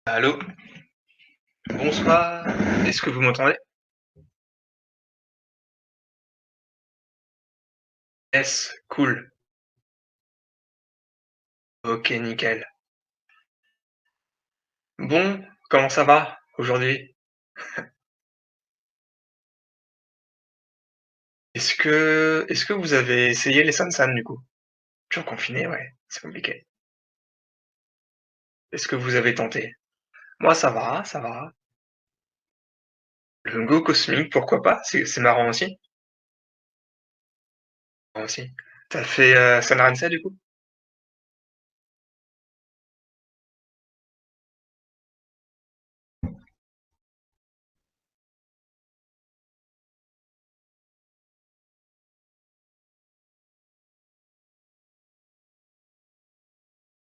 Allô, bonsoir, est-ce que vous m'entendez? Yes, cool. OK, nickel. Bon, comment ça va aujourd'hui? Est-ce que vous avez essayé les Sansan du coup? Toujours confiné, ouais, c'est compliqué. Est-ce que vous avez tenté? Moi ça va, ça va. Le Go Cosmique, pourquoi pas? C'est marrant aussi. Marrant aussi. Tu fait, Sanranse du coup?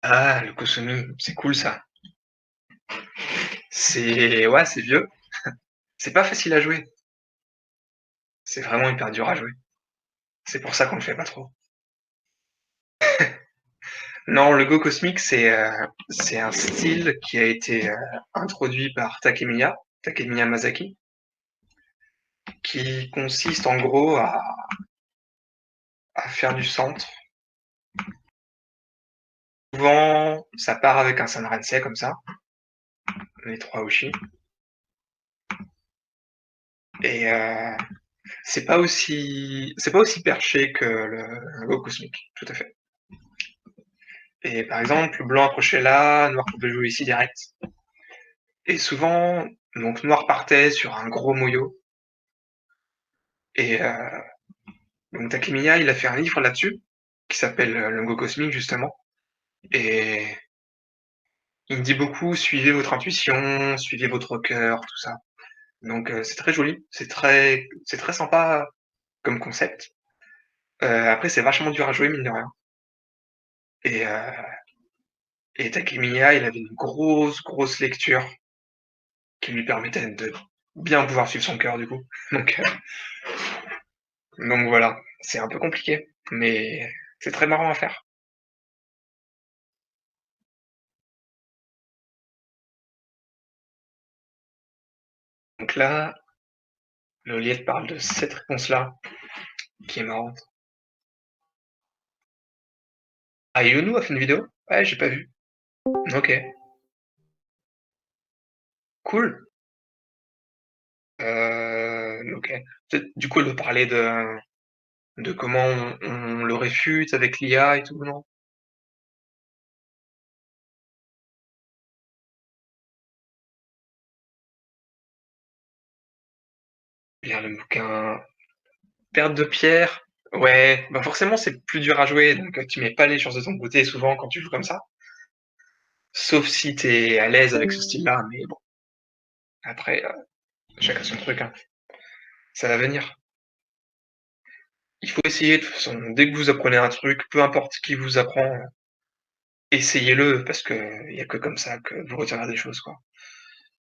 Ah, le Kosumi, c'est cool ça. C'est ouais, c'est vieux. C'est pas facile à jouer. C'est vraiment hyper dur à jouer. C'est pour ça qu'on le fait pas trop. Non, le Go cosmique, c'est un style qui a été, introduit par Takemiya Masaki, qui consiste en gros à faire du centre. Souvent, ça part avec un Sanransei comme ça, les 3 Uchi et c'est pas aussi perché que le Go cosmique, tout à fait. Et par exemple, blanc accroché là, noir pouvait jouer ici direct et souvent, donc noir partait sur un gros Moyo et donc Takemiya, il a fait un livre là-dessus, qui s'appelle, Le Go cosmique justement, et il me dit beaucoup: «Suivez votre intuition, suivez votre cœur», tout ça. Donc c'est très joli, c'est très sympa comme concept. Après c'est vachement dur à jouer mine de rien et Takemiya, il avait une grosse, grosse lecture qui lui permettait de bien pouvoir suivre son cœur du coup. Donc voilà, c'est un peu compliqué, mais c'est très marrant à faire. Donc là, le livre parle de cette réponse-là, qui est marrante. Ah, Yonou a fait une vidéo? Ouais, j'ai pas vu. OK, cool. OK. Peut-être du coup, elle veut parler de comment on le réfute avec l'IA et tout, non? Lire le bouquin Perte de pierre, ouais, bah, forcément, c'est plus dur à jouer, donc tu mets pas les chances de ton côté souvent quand tu joues comme ça. Sauf si t'es à l'aise avec ce style-là, mais bon, après, chacun son truc, hein. Ça va venir. Il faut essayer de toute façon. Dès que vous apprenez un truc, peu importe qui vous apprend, essayez-le parce qu'il y a que comme ça que vous retiendrez des choses, quoi.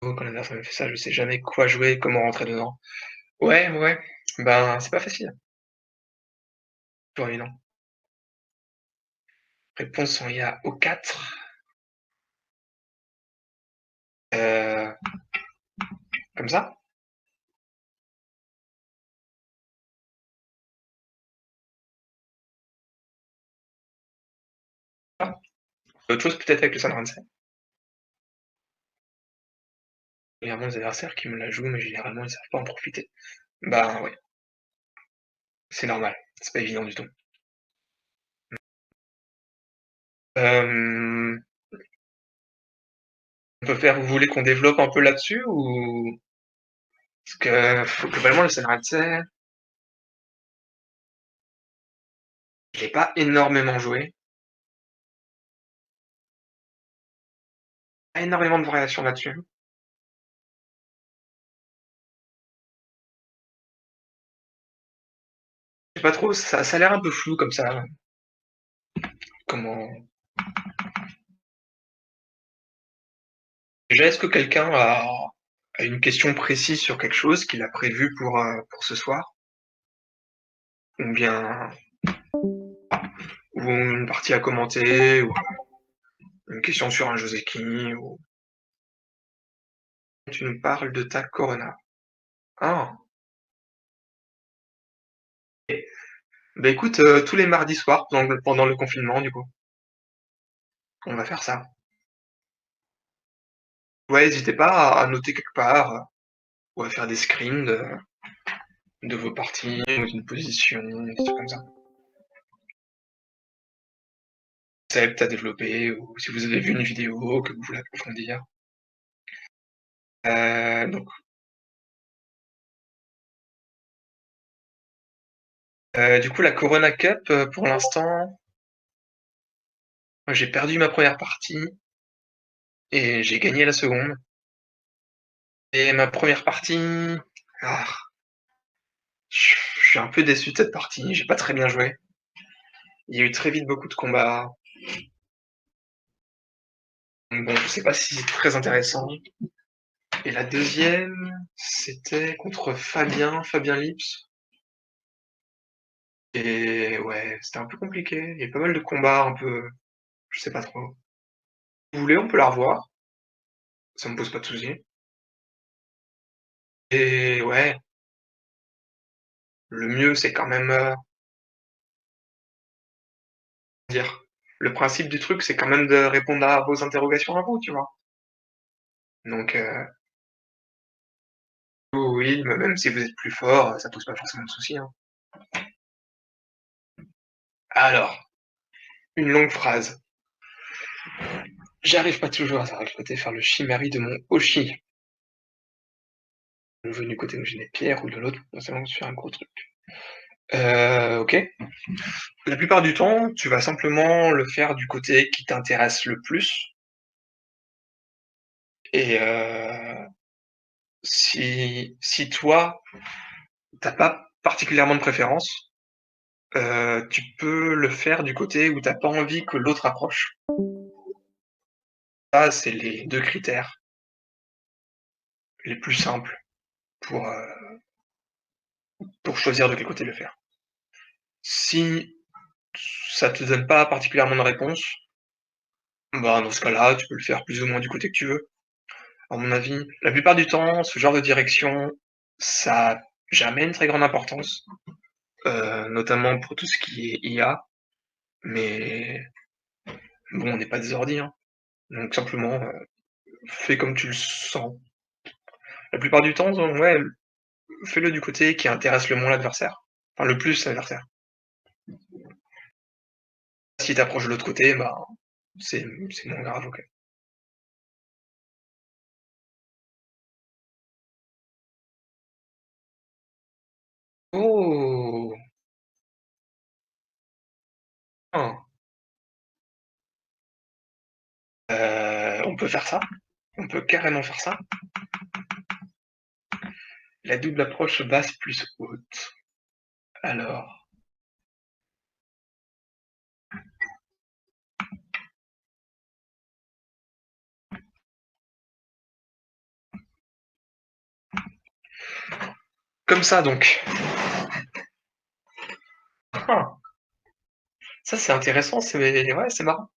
Quand la dernière fois elle fait ça, je sais jamais quoi jouer, comment rentrer dedans. Ouais, ouais, ben, c'est pas facile, toujours évident. Réponse en IA aux 4, comme ça? Ah, autre chose peut-être avec le Sunrise. Généralement les adversaires qui me la jouent, mais généralement ils savent pas en profiter. Bah ouais, c'est normal, c'est pas évident du tout. Hem, on peut faire vous voulez qu'on développe un peu là-dessus ou? Parce que globalement le Sunrise, je l'ai pas énormément joué, pas énormément de variations là-dessus. Je sais pas trop, ça a l'air un peu flou comme ça, comment déjà, est-ce que quelqu'un a une question précise sur quelque chose qu'il a prévu pour ce soir? Ou bien ou une partie à commenter ou une question sur un Joseki ou Tu nous parles de ta Corona. Ah! Et bah, écoute, tous les mardis soirs pendant le confinement du coup, on va faire ça. Ouais, hésitez pas à noter quelque part, ou à faire des screens de vos parties ou d'une position, des trucs comme ça. Concept à développer ou si vous avez vu une vidéo que vous voulez approfondir. Donc, du coup, la Corona Cup, pour l'instant, moi j'ai perdu ma première partie et j'ai gagné la seconde. Et ma première partie, ah, je suis un peu déçu de cette partie, j'ai pas très bien joué. Il y a eu très vite beaucoup de combats, donc bon, je sais pas si c'est très intéressant. Et la deuxième, c'était contre Fabien Lips. Et ouais, c'était un peu compliqué. Il y a pas mal de combats un peu, je sais pas trop. Si vous voulez, on peut la revoir, ça me pose pas de soucis. Et ouais, le mieux, c'est quand même, dire, le principe du truc, c'est quand même de répondre à vos interrogations à vous, tu vois? Donc, oui, même si vous êtes plus fort, ça pose pas forcément de soucis, hein. Alors, une longue phrase. J'arrive pas toujours à côté faire le chimari de mon Oshi. Venu du côté où j'ai des pierres ou de l'autre, potentiellement faire un gros truc. OK. La plupart du temps, tu vas simplement le faire du côté qui t'intéresse le plus et si toi, tu as pas particulièrement de préférence, tu peux le faire du côté où tu as pas envie que l'autre approche. Ça, c'est les 2 critères les plus simples pour, choisir de quel côté le faire. Si ça te donne pas particulièrement de réponse, bah, dans ce cas-là, tu peux le faire plus ou moins du côté que tu veux. À mon avis, la plupart du temps, ce genre de direction, ça a jamais une très grande importance, notamment pour tout ce qui est IA, mais bon, on n'est pas des ordi, hein, donc simplement, fais comme tu le sens. La plupart du temps, ouais, fais-le du côté qui intéresse le moins l'adversaire, enfin le plus l'adversaire. Si t'approches de l'autre côté, bah, c'est moins grave, OK. Oh! Ah, on peut faire ça, on peut carrément faire ça. La double approche basse plus haute. Alors, comme ça donc. Ah! Ça, c'est intéressant, c'est ouais, c'est marrant.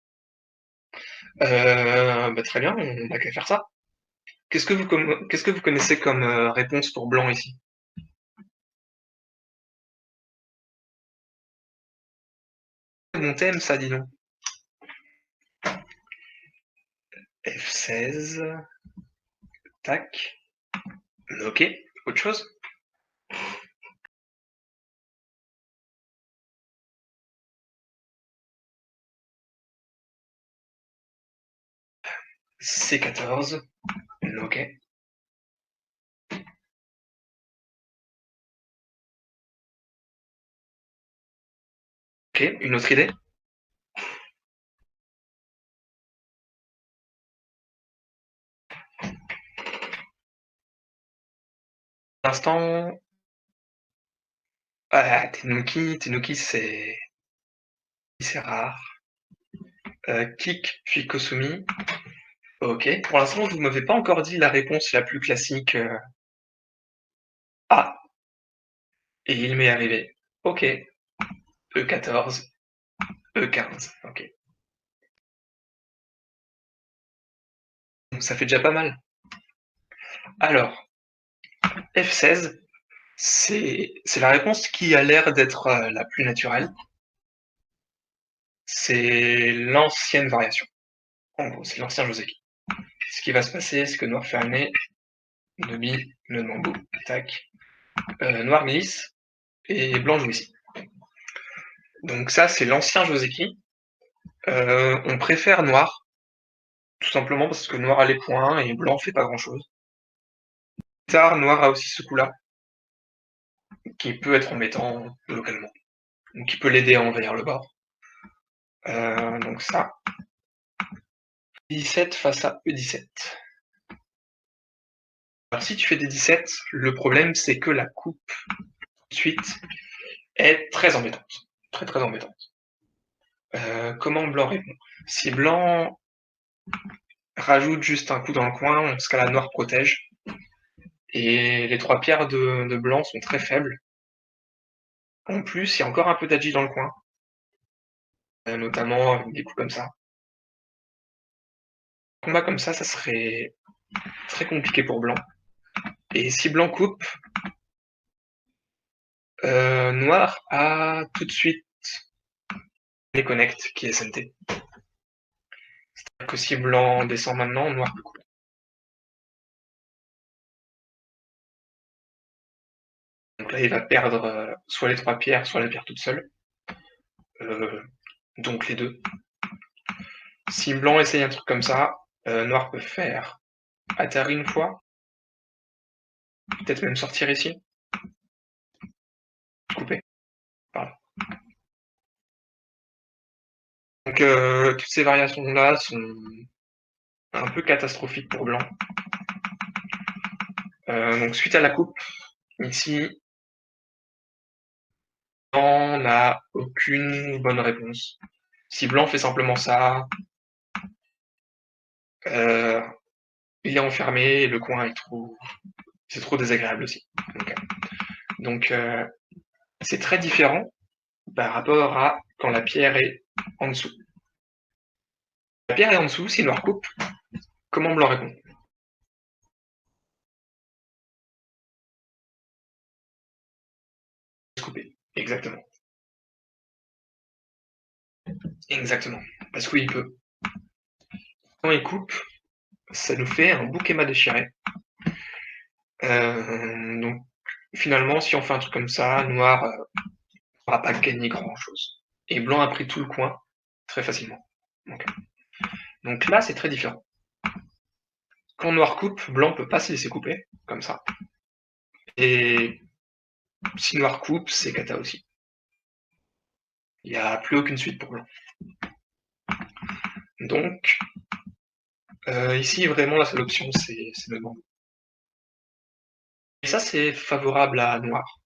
Bah, très bien, on n'a qu'à faire ça. Qu'est-ce que vous connaissez comme, réponse pour blanc ici? Mon thème ça, dis donc. F16, tac, OK, autre chose? C14, OK, OK, une autre idée? Pour l'instant, ah, Tenuki c'est rare. Kick puis Kosumi, OK. Pour l'instant, vous m'avez pas encore dit la réponse la plus classique, ah, et il m'est arrivé. OK, E14, E15, OK. Donc ça fait déjà pas mal. Alors, F16, c'est la réponse qui a l'air d'être la plus naturelle. C'est l'ancienne variation. En gros, c'est l'ancien Joseki. Ce qui va se passer, c'est que noir fermé, nœud bi, nœud de bambou, tac, noir glisse, et blanc joue ici. Donc ça, c'est l'ancien Joseki. On préfère noir, tout simplement parce que noir a les points et blanc fait pas grand-chose. Plus tard, noir a aussi ce coup-là, qui peut être embêtant localement, donc qui peut l'aider à envahir le bord. Donc ça, 17 face à E17. Alors si tu fais des 17, le problème c'est que la coupe tout de suite est très embêtante. Très très embêtante. Comment blanc répond? Si blanc rajoute juste un coup dans le coin, dans ce cas-là, noir protège. Et les 3 pierres de blanc sont très faibles. En plus, il y a encore un peu d'agi dans le coin, notamment avec des coups comme ça. Un combat comme ça serait très compliqué pour blanc. Et si blanc coupe, noir a tout de suite les connects qui est SNT. C'est-à-dire que si blanc descend maintenant, noir peut couper. Donc là, il va perdre soit les 3 pierres, soit la pierre toute seule. Donc les deux. Si blanc essaye un truc comme ça, noir peut faire atterrir une fois, peut-être même sortir ici, couper. Pardon. Donc toutes ces variations-là sont un peu catastrophiques pour blanc. Donc suite à la coupe, ici, blanc n'a aucune bonne réponse. Si blanc fait simplement ça, il est enfermé, le coin est c'est trop désagréable aussi. Donc c'est très différent par rapport à quand la pierre est en dessous. La pierre est en dessous, si noir coupe, comment blanc répond? Couper, exactement. Exactement. Parce qu'il peut. Quand il coupe, ça nous fait un bouquet déchiré. Donc finalement, si on fait un truc comme ça, noir n'aura pas gagné grand-chose. Et blanc a pris tout le coin très facilement. Donc là, c'est très différent. Quand noir coupe, blanc peut pas se laisser couper, comme ça. Et si noir coupe, c'est cata aussi. Il n'y a plus aucune suite pour blanc. Donc, ici, vraiment, la seule option, c'est le bambou. Et ça, c'est favorable à noir,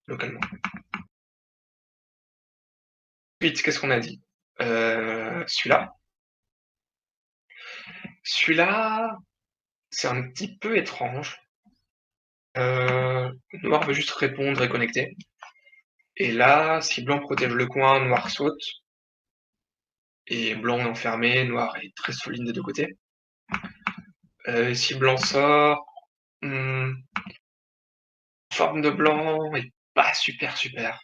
localement. Ensuite, qu'est-ce qu'on a dit? Celui-là. Celui-là, c'est un petit peu étrange. Noir veut juste répondre et connecter. Et là, si blanc protège le coin, noir saute. Et blanc est enfermé, noir est très solide des deux côtés. Si blanc sort, forme de blanc est pas super super.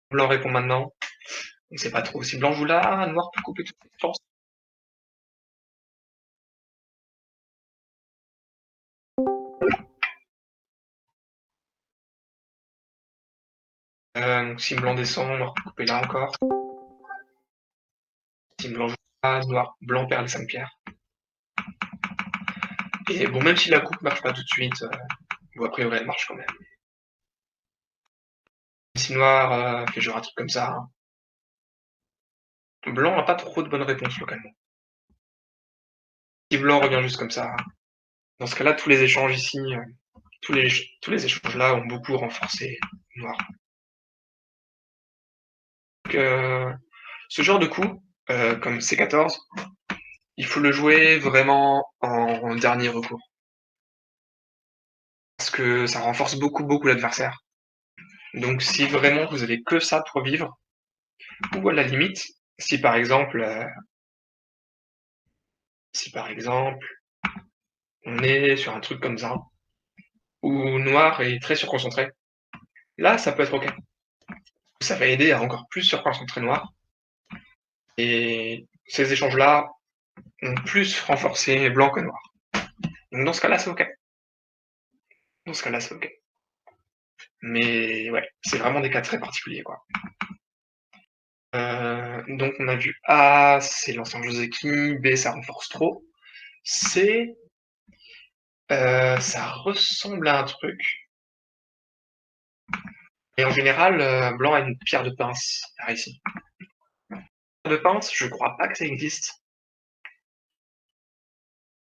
Blanc répond maintenant. On sait pas trop. Si blanc joue là, noir peut couper tout de suite, je pense. Donc si blanc descend, noir peut couper là encore. Si blanc joue là, blanc perd les 5 pierres. Et bon, même si la coupe marche pas tout de suite, bon, a priori elle marche quand même. Si noir fait genre un truc comme ça, blanc n'a pas trop de bonnes réponses localement. Si blanc revient juste comme ça, dans ce cas-là, tous les échanges ici, tous les échanges là ont beaucoup renforcé noir. Donc, ce genre de coup, comme C14, il faut le jouer vraiment en dernier recours. Parce que ça renforce beaucoup, beaucoup l'adversaire. Donc si vraiment vous avez que ça pour vivre, ou à la limite, si par exemple, On est sur un truc comme ça, où noir est très surconcentré. Là, ça peut être OK. Ça va aider à encore plus surconcentrer noir, et ces échanges-là ont plus renforcé blanc que noir. Donc dans ce cas-là, c'est OK. Dans ce cas-là, c'est OK. Mais ouais, c'est vraiment des cas très particuliers, quoi. Donc on a vu A, c'est l'ancien Joseki, B, ça renforce trop. C, ça ressemble à un truc, et en général, blanc a une pierre de pince, par ici. Pierre de pince, je crois pas que ça existe.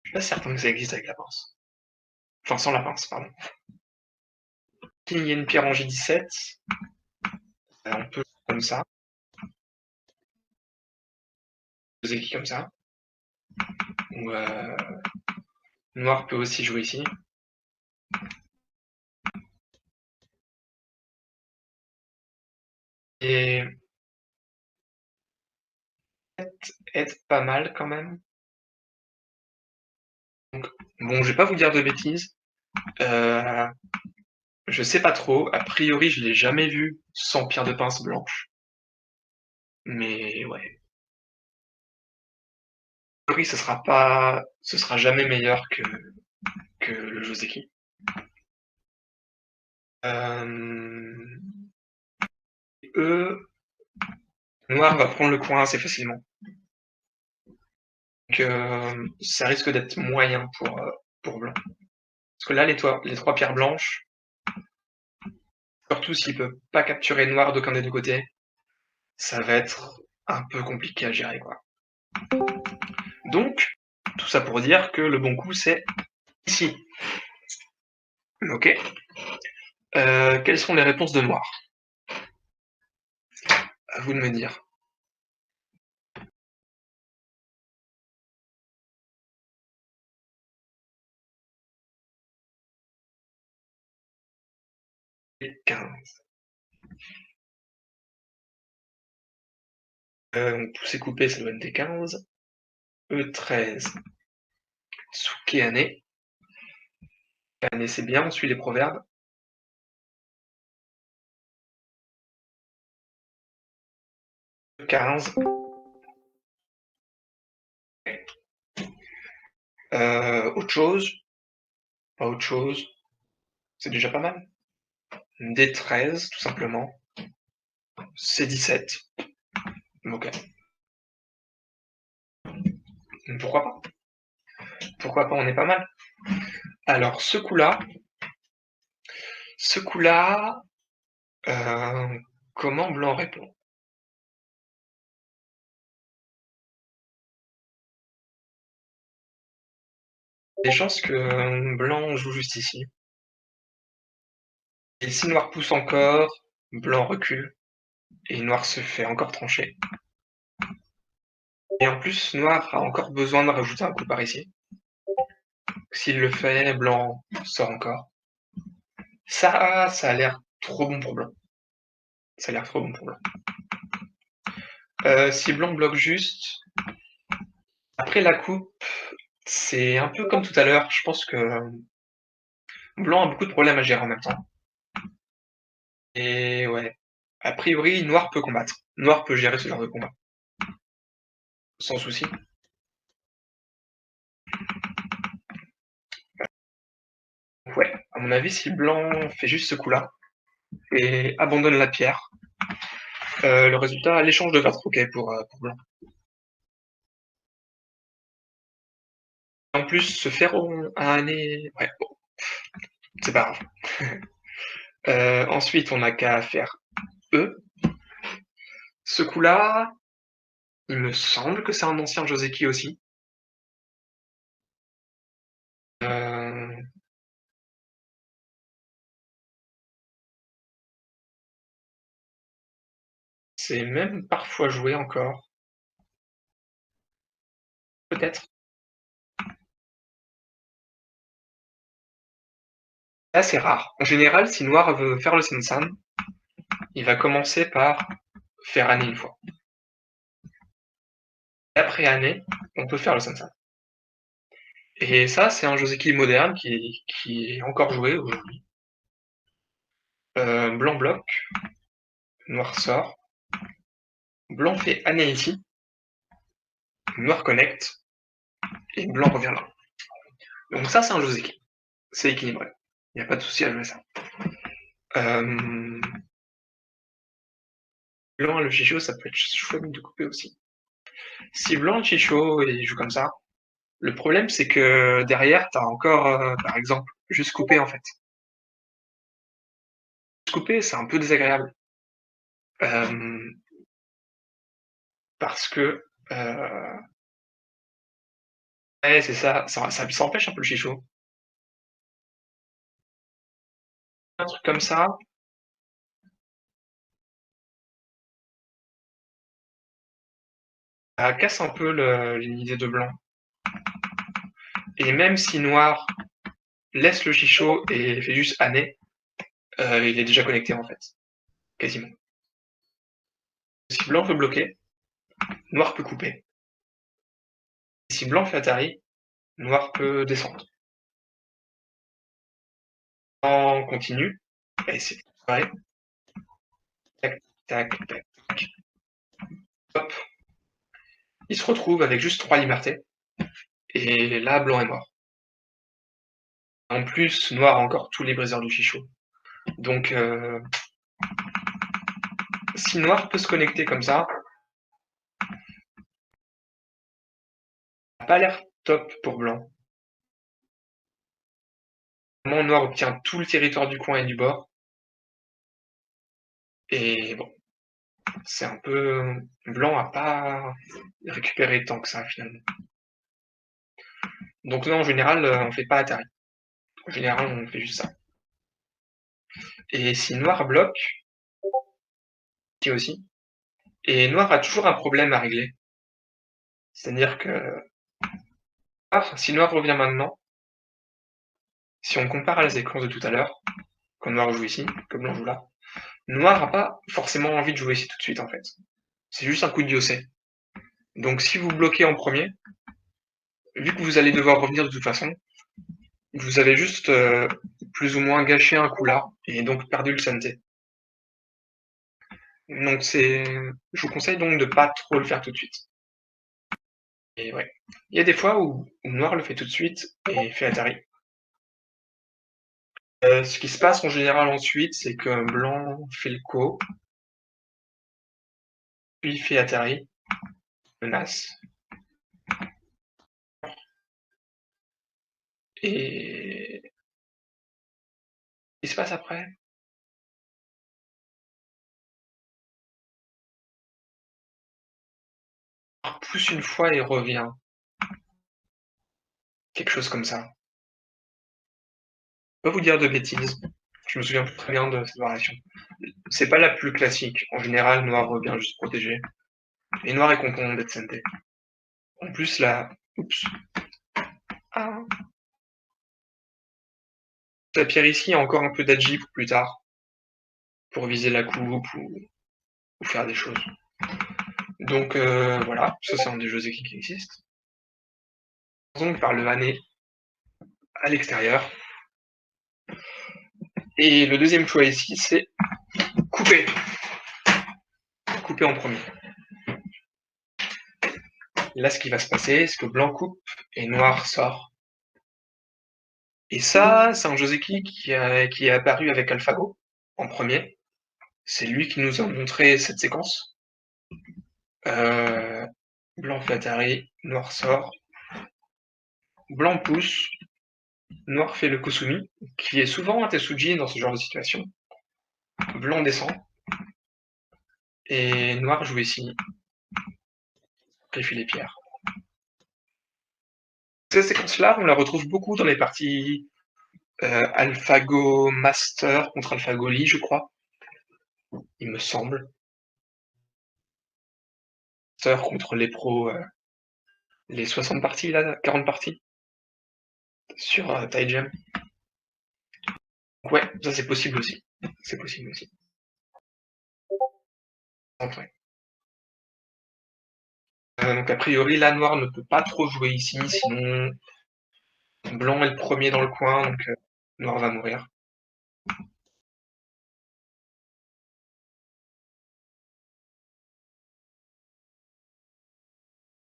Je suis pas certain que ça existe avec la pince. Enfin, sans la pince, pardon. Il y a une pierre en J17, on peut comme ça, Joseki comme ça, ou noir peut aussi jouer ici. Et être pas mal quand même. Donc, bon, je vais pas vous dire de bêtises. Je sais pas trop. A priori, je l'ai jamais vu sans pierre de pince blanche. Mais ouais. A priori, ce sera jamais meilleur que le Joseki. Eux, noir va prendre le coin assez facilement. Donc, ça risque d'être moyen pour blanc. Parce que là, les trois pierres blanches, surtout s'il peut pas capturer noir d'aucun des deux côtés, ça va être un peu compliqué à gérer, quoi. Donc, tout ça pour dire que le bon coup, c'est ici. Ok. Quelles sont les réponses de noir? À vous de me dire. 15. Donc tout c'est coupé, ça doit être des 15. E13. Tsukeane. Ane c'est bien, on suit les proverbes. 15. Autre chose. Pas autre chose. C'est déjà pas mal. D13, tout simplement. C17. Ok. Pourquoi pas? Pourquoi pas, on est pas mal. Alors, ce coup-là, comment blanc répond? Des chances que blanc joue juste ici. Et si noir pousse encore, blanc recule, et noir se fait encore trancher. Et en plus, noir a encore besoin de rajouter un coup par ici. S'il le fait, blanc sort encore. Ça a l'air trop bon pour blanc. Ça a l'air trop bon pour blanc. Si blanc bloque juste, après la coupe, c'est un peu comme tout à l'heure. Je pense que blanc a beaucoup de problèmes à gérer en même temps. Et ouais, a priori, noir peut combattre. Noir peut gérer ce genre de combat. Sans souci. Ouais, à mon avis, si blanc fait juste ce coup-là et abandonne la pierre, le résultat, l'échange devrait être ok pour blanc. En plus, se faire un année... Ouais, bon, c'est pas grave. Ensuite, on n'a qu'à faire E. Ce coup-là, il me semble que c'est un ancien Joseki aussi. Euh, c'est même parfois joué encore. Peut-être. Là, c'est rare. En général, si Noir veut faire le Sensan, il va commencer par faire année une fois. Et après année, on peut faire le Sensan. Et ça, c'est un Joseki moderne qui est encore joué aujourd'hui. Blanc bloque, noir sort, blanc fait anéitie, noir connecte, et blanc revient là. Donc ça, c'est un Joseki. C'est équilibré. Il n'y a pas de souci à jouer ça. Blanc le Chicho, ça peut être chouette de couper aussi. Si blanc le Chicho et il joue comme ça, le problème c'est que derrière, t'as encore, par exemple, juste couper en fait. Juste couper, c'est un peu désagréable. Parce que, ouais, c'est ça, ça empêche un peu le Chicho. Un truc comme ça, ça casse un peu l'idée de blanc. Et même si noir laisse le Chicho et fait juste Ané, il est déjà connecté en fait, quasiment. Si blanc veut bloquer, noir peut couper. Si blanc fait Atari, noir peut descendre. En continu, et c'est pareil. Tac, tac, tac, tac. Hop. Il se retrouve avec juste 3 libertés. Et là, blanc est mort. En plus, noir a encore tous les briseurs du Chicho. Donc, si noir peut se connecter comme ça, ça n'a pas l'air top pour blanc. Vraiment, noir obtient tout le territoire du coin et du bord. Et bon, c'est un peu... Blanc a pas récupéré tant que ça, finalement. Donc non, en général, on fait pas Atari. En général, on fait juste ça. Et si noir bloque, qui aussi, et noir a toujours un problème à régler. C'est-à-dire que si noir revient maintenant, si on compare à la séquence de tout à l'heure, quand noir joue ici, que blanc joue là, noir n'a pas forcément envie de jouer ici tout de suite en fait. C'est juste un coup de diocé. Donc si vous bloquez en premier, vu que vous allez devoir revenir de toute façon, vous avez juste plus ou moins gâché un coup là, et donc perdu le santé. Donc je vous conseille donc de pas trop le faire tout de suite. Et ouais. Il y a des fois où noir le fait tout de suite et fait Atari. Ce qui se passe en général ensuite, c'est que blanc fait le co, puis fait Atari, menace, et il se passe après. Pousse une fois et revient. Quelque chose comme ça. Je peux pas vous dire de bêtises. Je me souviens plus très bien de cette variation. C'est pas la plus classique. En général, noir revient juste protégé. Et noir est content d'être santé. En plus, là. Oups. Ah. La pierre ici a encore un peu d'agi pour plus tard. Pour viser la coupe ou faire des choses. Donc voilà, ça c'est un des jeux qui existent. Donc par le année à l'extérieur. Et le deuxième choix ici, c'est couper. Couper en premier. Là, ce qui va se passer, c'est que blanc coupe et noir sort. Et ça, c'est un Joseki qui est apparu avec AlphaGo en premier. C'est lui qui nous a montré cette séquence. Euh, Blanc fait Atari, noir sort. Blanc pousse, noir fait le Kusumi, qui est souvent un Tetsuji dans ce genre de situation. Blanc descend, et noir joue ici, il fait les pierres. Cette séquence-là, on la retrouve beaucoup dans les parties AlphaGo Master contre AlphaGo Lee, je crois, il me semble. Master contre les pros, les 60 parties, là, 40 parties, sur TieGem. Ouais, ça c'est possible aussi. C'est possible aussi. Ouais. Donc a priori, la noire ne peut pas trop jouer ici, sinon Blanc est le premier dans le coin, donc noir va mourir.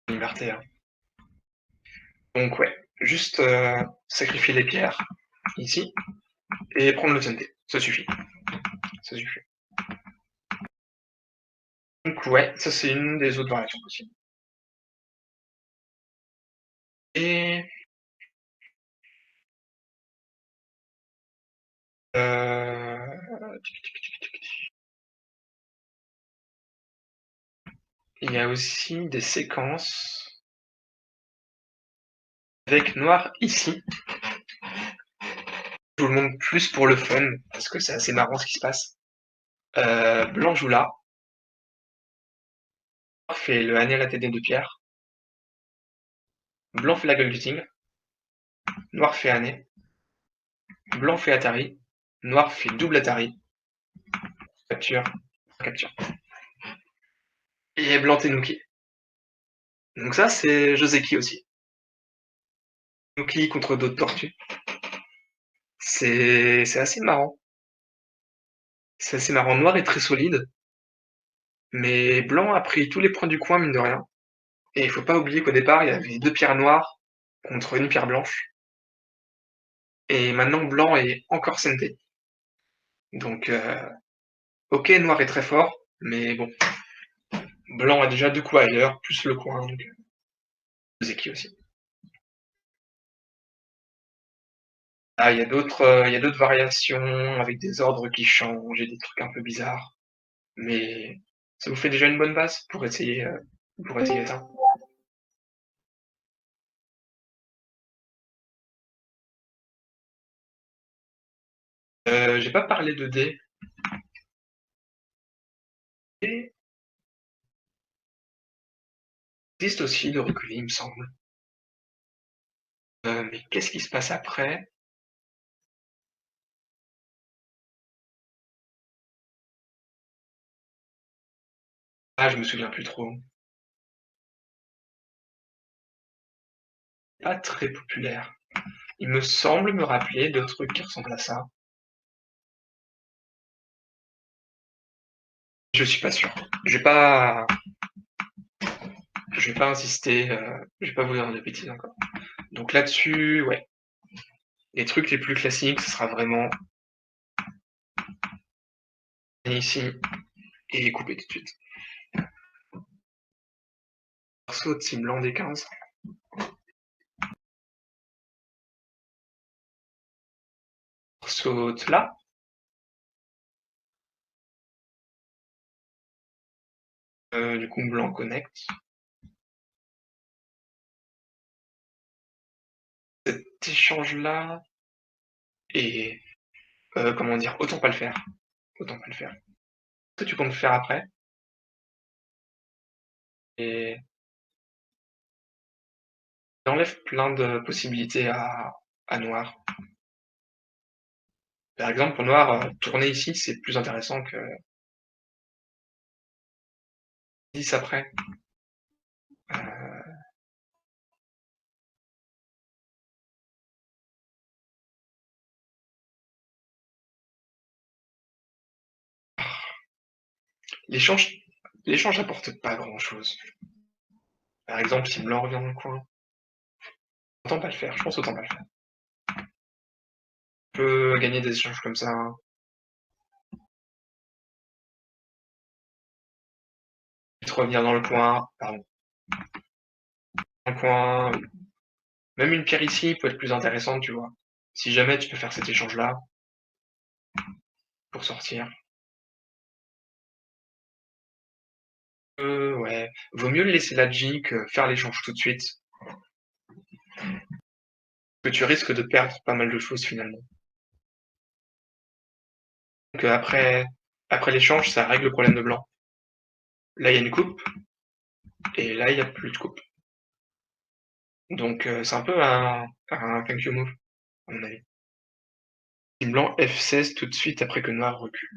Liberté, hein. Donc ouais, juste sacrifier les pierres, ici, et prendre le TNT. Ça suffit, ça suffit. Donc ouais, ça c'est une des autres variations possibles. Et il y a aussi des séquences avec noir ici. Je vous le montre plus pour le fun, parce que c'est assez marrant ce qui se passe. Blanc joue là, noir fait le Hanné à la tête des deux pierres, blanc fait la gueule du tigre, noir fait Hanné, blanc fait Atari, noir fait double Atari, capture, capture. Et blanc Tenuki. Donc ça, c'est Joseki aussi. Tenuki contre d'autres tortues. C'est assez marrant. C'est assez marrant. Noir est très solide, mais blanc a pris tous les points du coin, mine de rien. Et il faut pas oublier qu'au départ, il y avait deux pierres noires contre une pierre blanche. Et maintenant, blanc est encore senté. Donc, ok, noir est très fort, mais bon, blanc a déjà deux coups ailleurs, plus le coin, donc Joseki aussi. Ah, il y a d'autres variations avec des ordres qui changent et des trucs un peu bizarres. Mais ça vous fait déjà une bonne base pour essayer ça. J'ai pas parlé de dés. Et il existe aussi de reculer, il me semble. Mais qu'est-ce qui se passe après? Ah, je me souviens plus trop. Pas très populaire. Il me semble me rappeler de trucs qui ressemblent à ça. Je suis pas sûr. Je vais pas insister, je vais pas vous dire de bêtises encore. Donc là-dessus, ouais. Les trucs les plus classiques, ce sera vraiment ici et couper tout de suite. Saute si blanc des 15. Saute là. Du coup, blanc connecte. Cet échange-là, et comment dire, autant pas le faire. Autant pas le faire. Ce que tu comptes faire après, et il enlève plein de possibilités à noir. Par exemple, pour noir, tourner ici, c'est plus intéressant que 10 après. Euh, l'échange, l'échange apporte pas grand-chose. Par exemple, si blanc revient dans le coin, autant pas le faire. Je pense autant pas le faire. On peut gagner des échanges comme ça. Vite revenir dans le coin, pardon. Dans le coin, même une pierre ici peut être plus intéressante, tu vois. Si jamais tu peux faire cet échange-là pour sortir. Ouais. Vaut mieux le laisser la G que faire l'échange tout de suite. Que tu risques de perdre pas mal de choses finalement. Donc après l'échange, ça règle le problème de blanc. Là, il y a une coupe, et là, il n'y a plus de coupe. Donc c'est un peu un thank you move, à mon avis. Si blanc F16 tout de suite après que noir recule.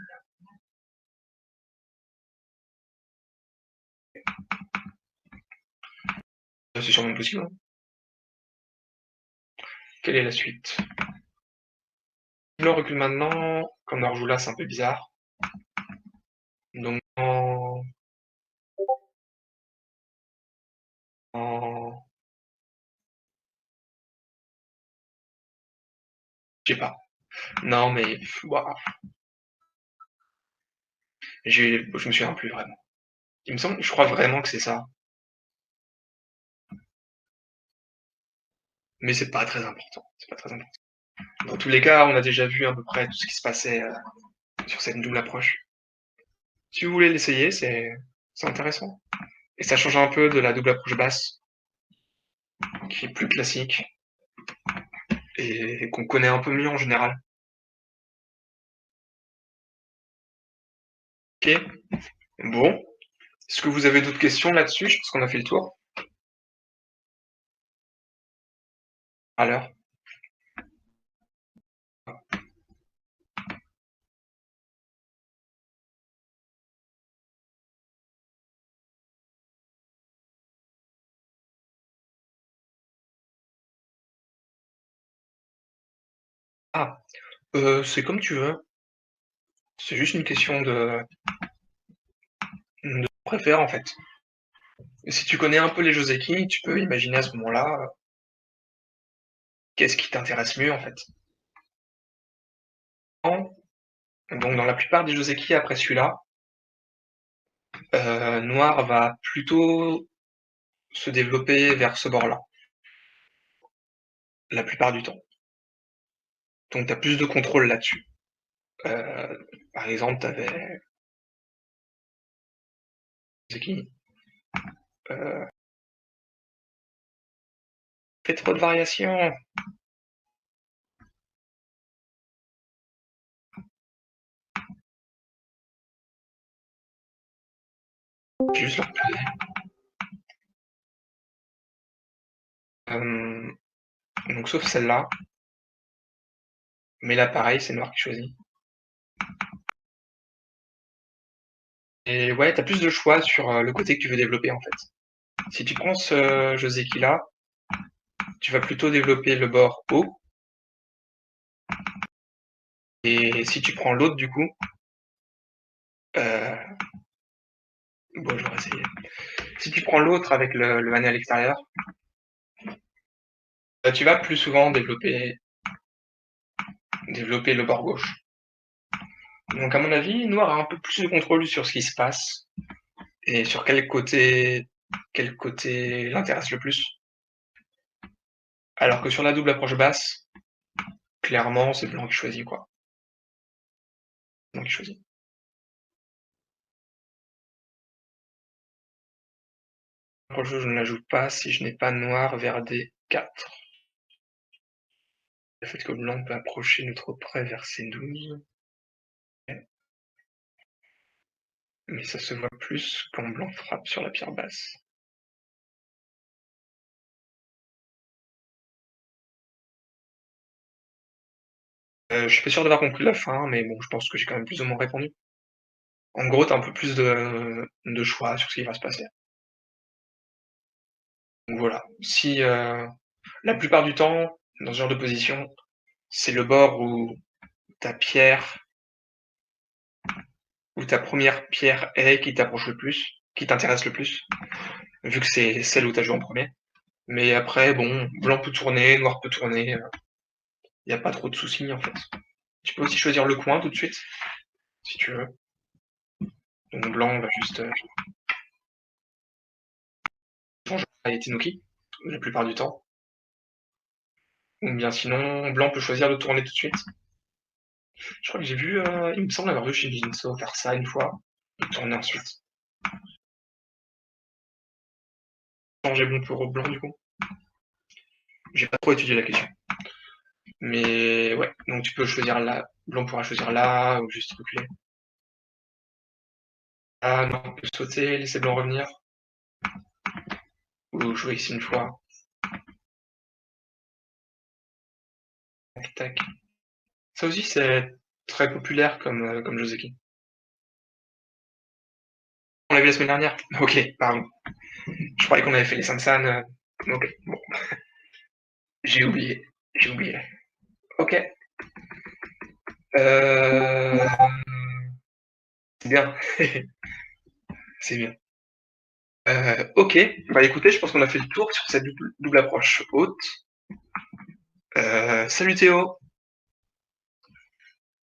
C'est sûrement possible, hein. Quelle est la suite? Si on recule maintenant, comme on rejoue là, c'est un peu bizarre. Donc en je sais pas. Non, mais waouh, je me souviens plus vraiment. Il me semble, je crois vraiment que c'est ça, mais c'est pas très important. C'est pas très important. Dans tous les cas, on a déjà vu à peu près tout ce qui se passait sur cette double approche. Si vous voulez l'essayer, c'est intéressant. Et ça change un peu de la double approche basse, qui est plus classique et qu'on connaît un peu mieux en général. Ok, bon. Est-ce que vous avez d'autres questions là-dessus? Je pense qu'on a fait le tour. Alors, ah, c'est comme tu veux. C'est juste une question de préfère en fait. Et si tu connais un peu les Joseki, tu peux imaginer à ce moment-là qu'est-ce qui t'intéresse mieux en fait. Donc dans la plupart des Joseki après celui-là, Noir va plutôt se développer vers ce bord-là, la plupart du temps. Donc tu as plus de contrôle là-dessus. Par exemple, tu avais Joseki, euh, fait trop de variations. Juste leur donc sauf celle-là, mais là pareil, c'est Noir qui choisit. Et ouais, t'as plus de choix sur le côté que tu veux développer en fait. Si tu prends ce Joseki là, tu vas plutôt développer le bord haut. Et si tu prends l'autre du coup, euh, bon je vais essayer. Si tu prends l'autre avec le manet à l'extérieur, tu vas plus souvent développer le bord gauche. Donc à mon avis, Noir a un peu plus de contrôle sur ce qui se passe et sur quel côté l'intéresse le plus. Alors que sur la double approche basse, clairement c'est Blanc qui choisit quoi. Blanc qui choisit. Je ne la joue pas si je n'ai pas Noir vers D4. Le fait que Blanc peut approcher de trop près vers C12. Mais ça se voit plus quand Blanc frappe sur la pierre basse. Je suis pas sûr d'avoir compris la fin, mais bon, je pense que j'ai quand même plus ou moins répondu. En gros, t'as un peu plus de choix sur ce qui va se passer. Donc voilà. Si la plupart du temps, dans ce genre de position, c'est le bord où ta pierre, où ta première pierre est qui t'approche le plus, qui t'intéresse le plus, vu que c'est celle où t'as joué en premier. Mais après, bon, blanc peut tourner, noir peut tourner, y a pas trop de soucis en fait. Tu peux aussi choisir le coin tout de suite, si tu veux. Donc blanc va juste changer à Itinuki, la plupart du temps. Ou bien sinon, blanc peut choisir de tourner tout de suite. Je crois que j'ai vu, il me semble avoir vu chez Jinso faire ça une fois, de tourner ensuite. Changer bon pour blanc du coup. J'ai pas trop étudié la question. Mais ouais, donc tu peux choisir là, blanc pourra choisir là, ou juste reculer. Ah non, on peut sauter, laisser blanc revenir, ou jouer ici une fois. Tac, tac. Ça aussi c'est très populaire comme Joseki. On l'a vu la semaine dernière. Ok, pardon. Je croyais qu'on avait fait les Sansan. Ok, bon, j'ai oublié. J'ai oublié. Ok. Euh... C'est bien. C'est bien. Ok. Bah écoutez, je pense qu'on a fait le tour sur cette double approche haute. Salut Théo.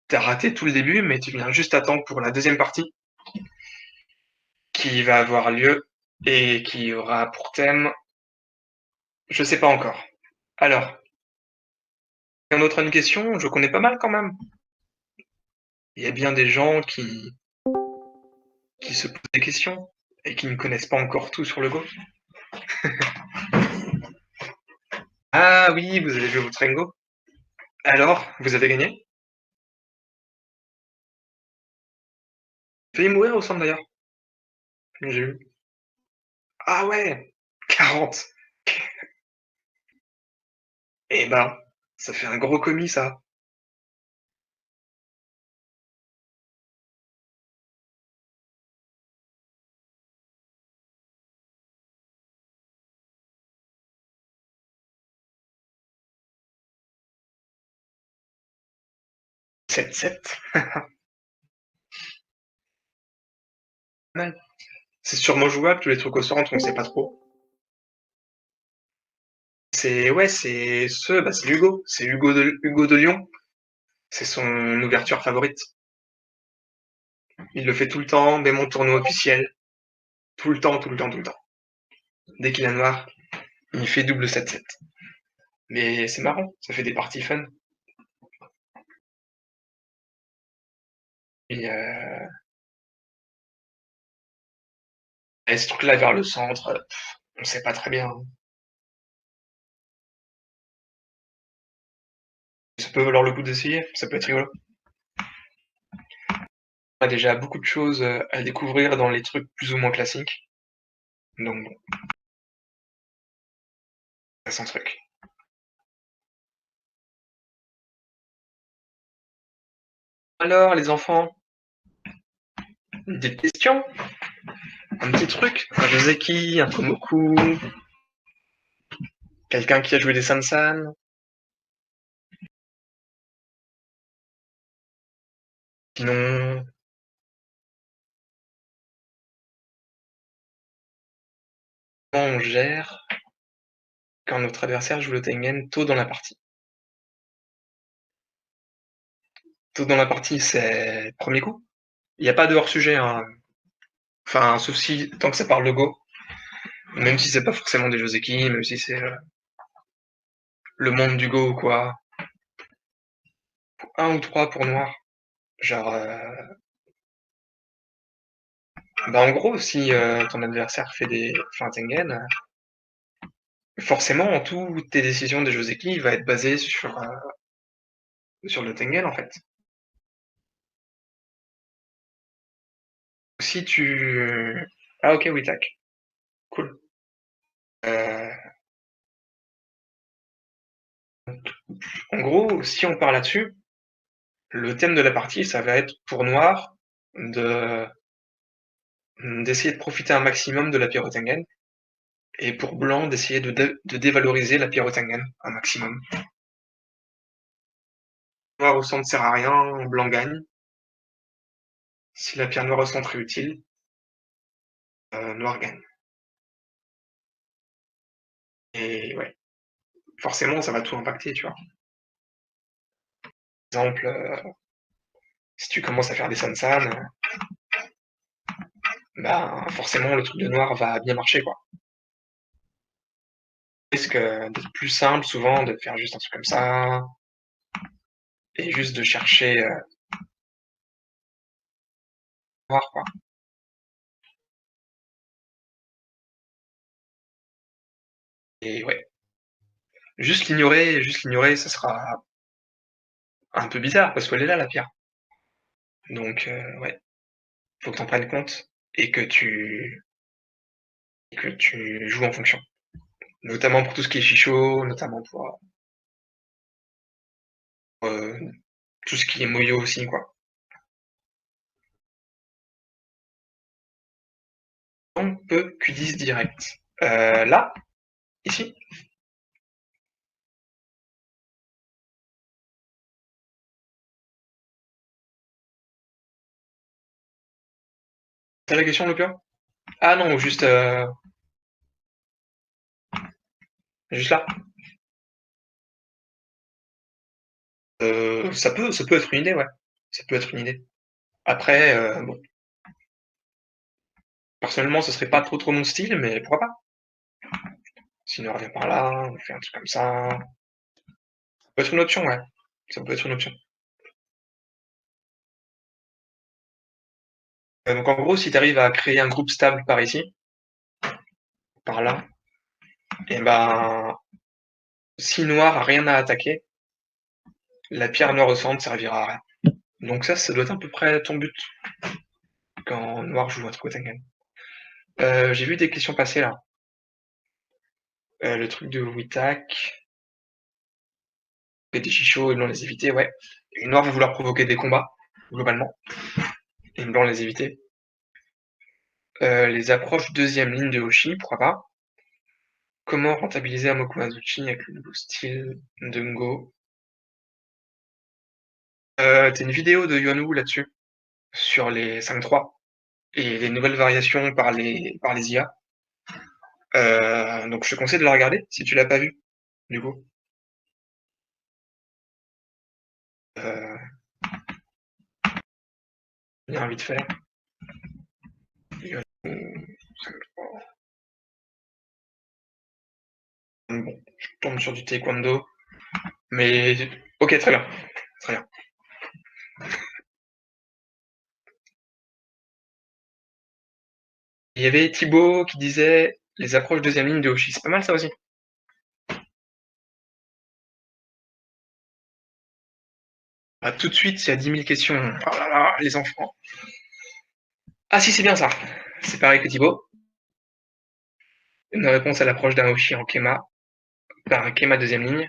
T'as raté tout le début, mais tu viens juste à temps pour la deuxième partie qui va avoir lieu et qui aura pour thème, je sais pas encore. Alors, un autre une question, je connais pas mal quand même. Il y a bien des gens qui se posent des questions et qui ne connaissent pas encore tout sur le Go. Ah oui, vous avez joué votre Rengo. Alors, vous avez gagné? Failli mourir au centre d'ailleurs. J'ai vu. Ah ouais, 40. Eh ben, ça fait un gros commis ça. 7-7. Mal. C'est sûrement jouable, tous les trucs au centre, on sait pas trop. C'est ouais, c'est Hugo. C'est Hugo de Lyon. C'est son ouverture favorite. Il le fait tout le temps, même en tournoi officiel. Tout le temps, tout le temps, tout le temps. Dès qu'il a noir, il fait double 7-7. Mais c'est marrant, ça fait des parties fun. Et ce truc-là vers le centre, on sait pas très bien. Ça peut valoir le coup d'essayer, ça peut être rigolo. On a déjà beaucoup de choses à découvrir dans les trucs plus ou moins classiques. Donc bon, ça sent truc. Alors les enfants, des questions? Un petit truc? Un Joseki, un Komoku? Quelqu'un qui a joué des Sansan? Sinon, comment on gère quand notre adversaire joue le Tengen tôt dans la partie? Tôt dans la partie, c'est premier coup. Il n'y a pas de hors-sujet, hein. Enfin, sauf si, tant que ça parle de Go, même si c'est pas forcément des Joseki, même si c'est le monde du Go ou quoi. Un ou trois pour noir. Genre, bah en gros, si ton adversaire fait un Tengen, forcément, en toutes tes décisions des Joseki, va être basé sur le Tengen en fait. Si tu. Ah ok, oui, tac. Cool. Euh, En gros, si on part là-dessus, le thème de la partie, ça va être pour noir de d'essayer de profiter un maximum de la Pyrotengen, et pour blanc d'essayer de dévaloriser la Pyrotengen un maximum. Noir au centre sert à rien, blanc gagne. Si la pierre noire au centre est utile, noir gagne. Et ouais, forcément, ça va tout impacter, tu vois. Par exemple, si tu commences à faire des Sansan, bah forcément le truc de noir va bien marcher, quoi. Risque d'être plus simple souvent de faire juste un truc comme ça, et juste de chercher noir, quoi. Et ouais, juste l'ignorer, ça sera un peu bizarre, parce qu'elle est là, la pierre. Donc ouais, faut que t'en prennes compte, et que tu joues en fonction. Notamment pour tout ce qui est chicho, notamment pour euh, tout ce qui est moyo aussi, quoi. On peut Q10 direct. Là, ici, C'est la question, Lopia? Ah non, juste là. Ça peut être une idée, ouais. Ça peut être une idée. Après, bon, personnellement, ce serait pas trop mon style, mais pourquoi pas? Sinon, on revient par là, on fait un truc comme ça. Ça peut être une option, ouais. Ça peut être une option. Donc en gros, si tu arrives à créer un groupe stable par ici, par là, et ben, si noir a rien à attaquer, la pierre noire au centre servira à rien. Donc ça doit être à peu près ton but quand noir joue votre Kotengen. J'ai vu des questions passer là. Le truc de Witak, et des chichots et blanc les éviter, ouais. Et noir va vouloir provoquer des combats, globalement, et blanc les éviter. Les approches deuxième ligne de Hoshi, pourquoi pas. Comment rentabiliser Amoku Azuchi avec le nouveau style de Ngo. T'as une vidéo de Yonu là-dessus, sur les 5-3 et les nouvelles variations par les IA. Donc je te conseille de la regarder si tu l'as pas vu, du coup. Euh, Bien vite fait. Bon, je tombe sur du taekwondo, mais ok, très bien, très bien. Il y avait Thibaut qui disait les approches deuxième ligne de Hoshi, c'est pas mal ça aussi. Ah, tout de suite, il y a 10 000 questions. Oh là là, les enfants. Ah si, c'est bien ça. C'est pareil que Thibaut. Une réponse à l'approche d'un Hoshi en Kema par un Kema deuxième ligne.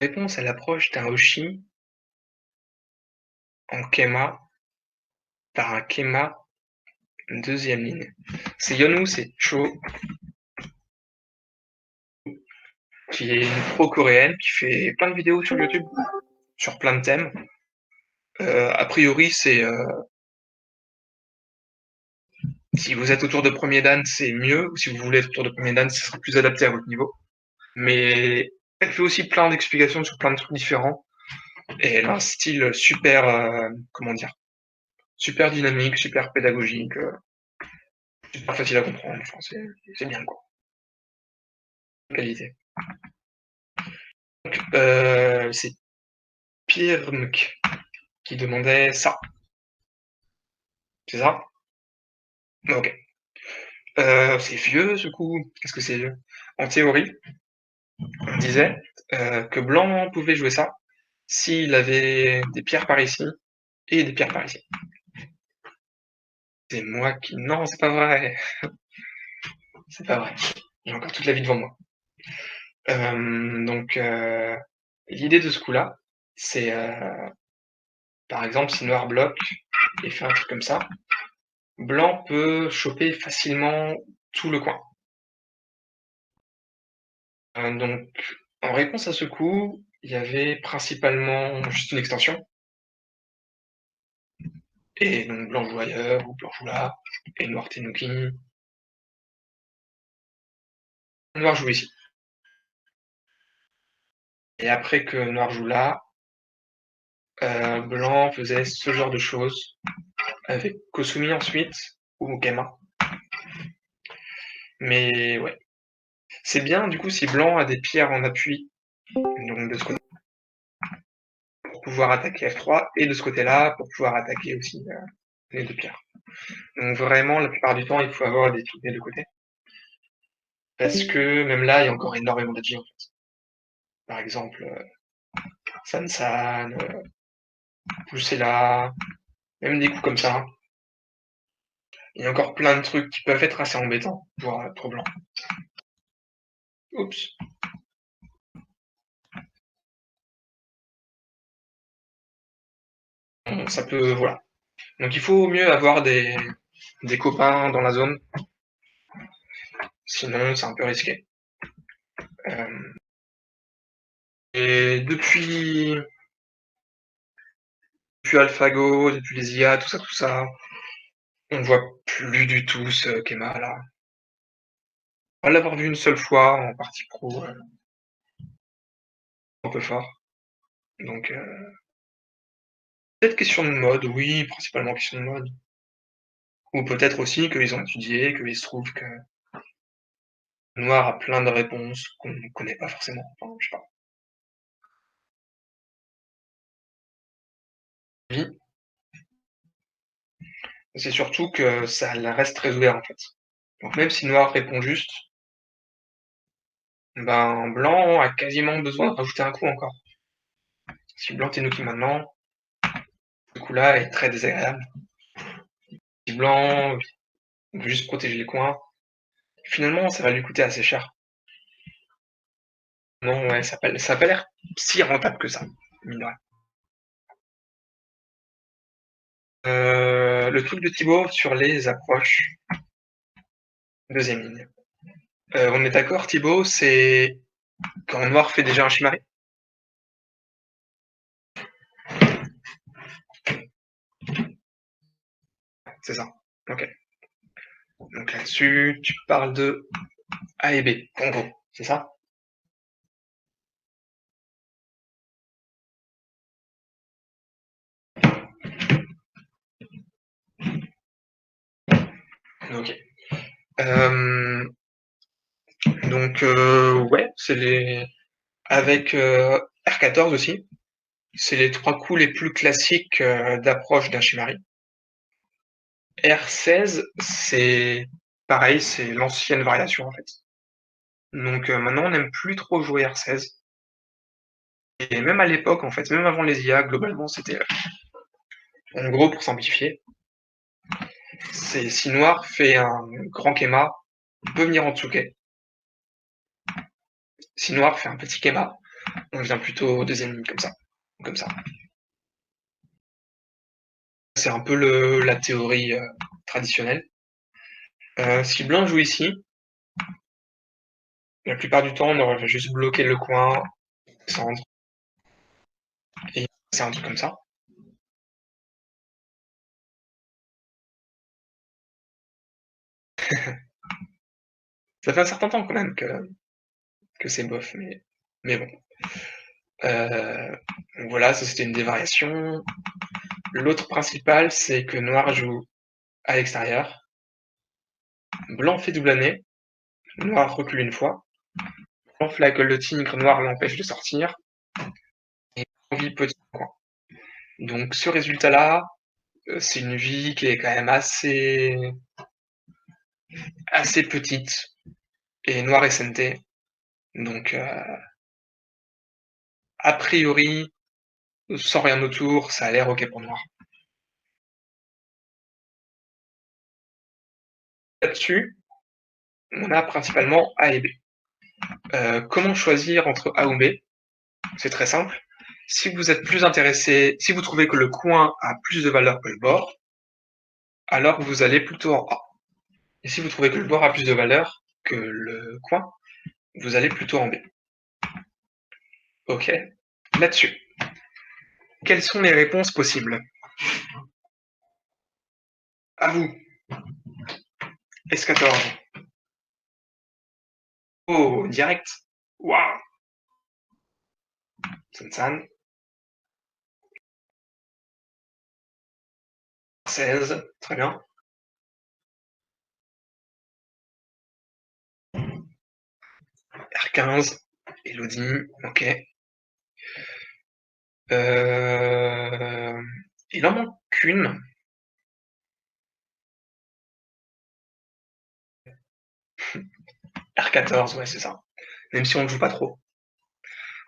Réponse à l'approche d'un Hoshi en Kema par un Kema deuxième ligne. C'est Yonu, c'est Cho, qui est une pro coréenne, qui fait plein de vidéos sur YouTube, sur plein de thèmes. A priori, si vous êtes autour de premier dan, c'est mieux, ou si vous voulez être autour de premier dan, ce sera plus adapté à votre niveau. Mais elle fait aussi plein d'explications sur plein de trucs différents, et elle a un style super, comment dire, super dynamique, super pédagogique, super facile à comprendre, enfin, c'est bien quoi, qualité. Donc, c'est Pirmk qui demandait ça, c'est ça? Ok. C'est vieux, ce coup. Qu'est-ce que c'est vieux? En théorie, on disait que Blanc pouvait jouer ça s'il avait des pierres par ici et des pierres par ici. C'est moi qui... Non, c'est pas vrai. C'est pas vrai. J'ai encore toute la vie devant moi. Donc, l'idée de ce coup-là, c'est, par exemple, si Noir bloque et fait un truc comme ça, Blanc peut choper facilement tout le coin. Donc, en réponse à ce coup, il y avait principalement juste une extension. Et donc blanc joue ailleurs, ou blanc joue là, et noir Tenuki. Noir joue ici. Et après que noir joue là, blanc faisait ce genre de choses, avec Kosumi ensuite, ou Kema. Mais ouais. C'est bien du coup si blanc a des pierres en appui, donc de ce côté, pour pouvoir attaquer F3, et de ce côté-là, pour pouvoir attaquer aussi les deux pierres. Donc vraiment, la plupart du temps, il faut avoir des trucs des deux côtés. Parce que même là, il y a encore énormément d'agi en fait. Par exemple, Sansan, pousser là, même des coups comme ça. Il y a encore plein de trucs qui peuvent être assez embêtants pour blanc. Oups. Ça peut, voilà. Donc il faut mieux avoir des copains dans la zone, sinon c'est un peu risqué. Euh, et depuis AlphaGo, depuis les IA, tout ça, On voit plus du tout ce Kema-là. On va l'avoir vu une seule fois en partie pro, un peu fort. Donc, peut-être question de mode, oui, principalement question de mode. Ou peut-être aussi qu'ils ont étudié, qu'il se trouve que Noir a plein de réponses qu'on ne connaît pas forcément. Enfin, je sais pas. Oui, c'est surtout que ça reste très ouvert en fait. Donc même si Noir répond juste, ben Blanc a quasiment besoin de rajouter un coup encore. Si Blanc Tenuki maintenant, ce coup-là est très désagréable. Si Blanc veut juste protéger les coins, finalement ça va lui coûter assez cher. Non, ouais, ça a pas l'air si rentable que ça, mine de rien. Le truc de Thibaut sur les approches, deuxième ligne. On est d'accord, Thibaut, c'est quand Noir fait déjà un Shimari? C'est ça. Ok. Donc là-dessus, tu parles de A et B, en gros, c'est ça? Ok. Euh, donc ouais, c'est les avec R14 aussi. C'est les trois coups les plus classiques d'approche d'un Shimari. R16, c'est pareil, c'est l'ancienne variation en fait. Donc maintenant, on n'aime plus trop jouer R16. Et même à l'époque, en fait, même avant les IA, globalement, c'était en gros pour simplifier. C'est si Noir fait un grand Kema, on peut venir en Tsuke. Si Noir fait un petit Kema, on vient plutôt deuxième ligne comme ça. Comme ça. C'est un peu la théorie traditionnelle. Si Blanc joue ici, la plupart du temps, on aurait juste bloqué le coin, descendre, et c'est un truc comme ça. Ça fait un certain temps quand même que c'est bof, mais bon. Donc voilà, ça c'était une des variations. L'autre principal, c'est que Noir joue à l'extérieur. Blanc fait double année. Noir recule une fois. Blanc fait la gueule de tigre, Noir l'empêche de sortir. Et Blanc vit petit coin. Donc ce résultat-là, c'est une vie qui est quand même assez petite. Et Noir est SNT. Donc a priori, sans rien autour, ça a l'air ok pour Noir. Là-dessus, on a principalement A et B. Comment choisir entre A ou B? C'est très simple. Si vous êtes plus intéressé, si vous trouvez que le coin a plus de valeur que le bord, alors vous allez plutôt en A. Et si vous trouvez que le bord a plus de valeur que le coin, vous allez plutôt en B. Ok. Là-dessus, quelles sont les réponses possibles? À vous. S14. Oh, direct. Waouh. San-san. 16. Très bien. R15. Elodie. Ok. Il en manque qu'une. R14, ouais, c'est ça. Même si on ne joue pas trop.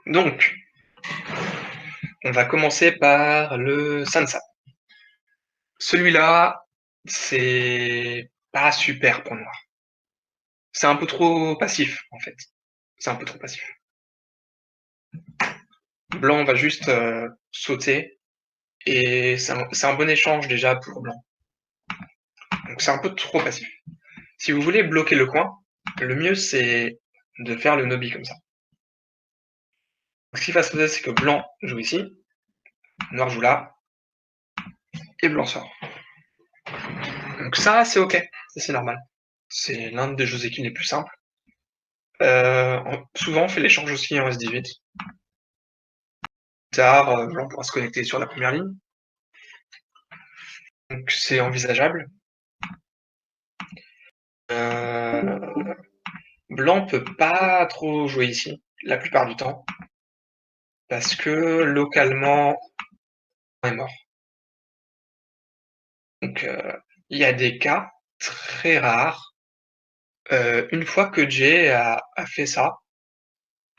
Donc, on va commencer par le Sansa. Celui-là, c'est pas super pour Noir. C'est un peu trop passif, en fait. C'est un peu trop passif. Blanc va juste sauter, et c'est un bon échange déjà pour Blanc. Donc c'est un peu trop passif. Si vous voulez bloquer le coin, le mieux c'est de faire le Nobi comme ça. Donc, ce qui va se passer, c'est que Blanc joue ici, Noir joue là, et Blanc sort. Donc ça, c'est OK, ça c'est normal. C'est l'un des jeux équines les plus simples. Souvent on fait l'échange aussi en S18. Tard, blanc pourra se connecter sur la première ligne, donc c'est envisageable. Heu, Blanc peut pas trop jouer ici, la plupart du temps, parce que localement, est mort. Donc il y a des cas très rares, une fois que Jay a fait ça,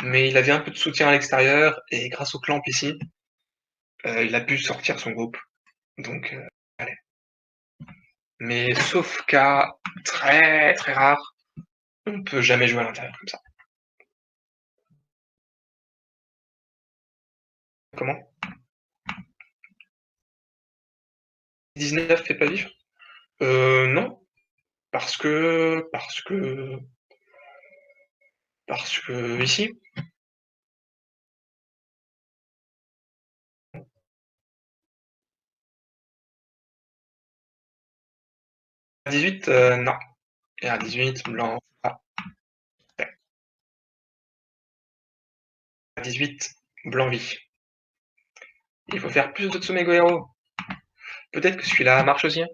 mais il avait un peu de soutien à l'extérieur et grâce au clamp ici, il a pu sortir son groupe, donc allez. Mais sauf cas très, très rare, on peut jamais jouer à l'intérieur comme ça. Comment? 19 fait pas vivre? Non, parce que ici, 18, non. Et à 18, blanc, ah, ouais. À 18, blanc vif. Il faut faire plus de Tsume Hero. Peut-être que celui-là marche aussi, hein.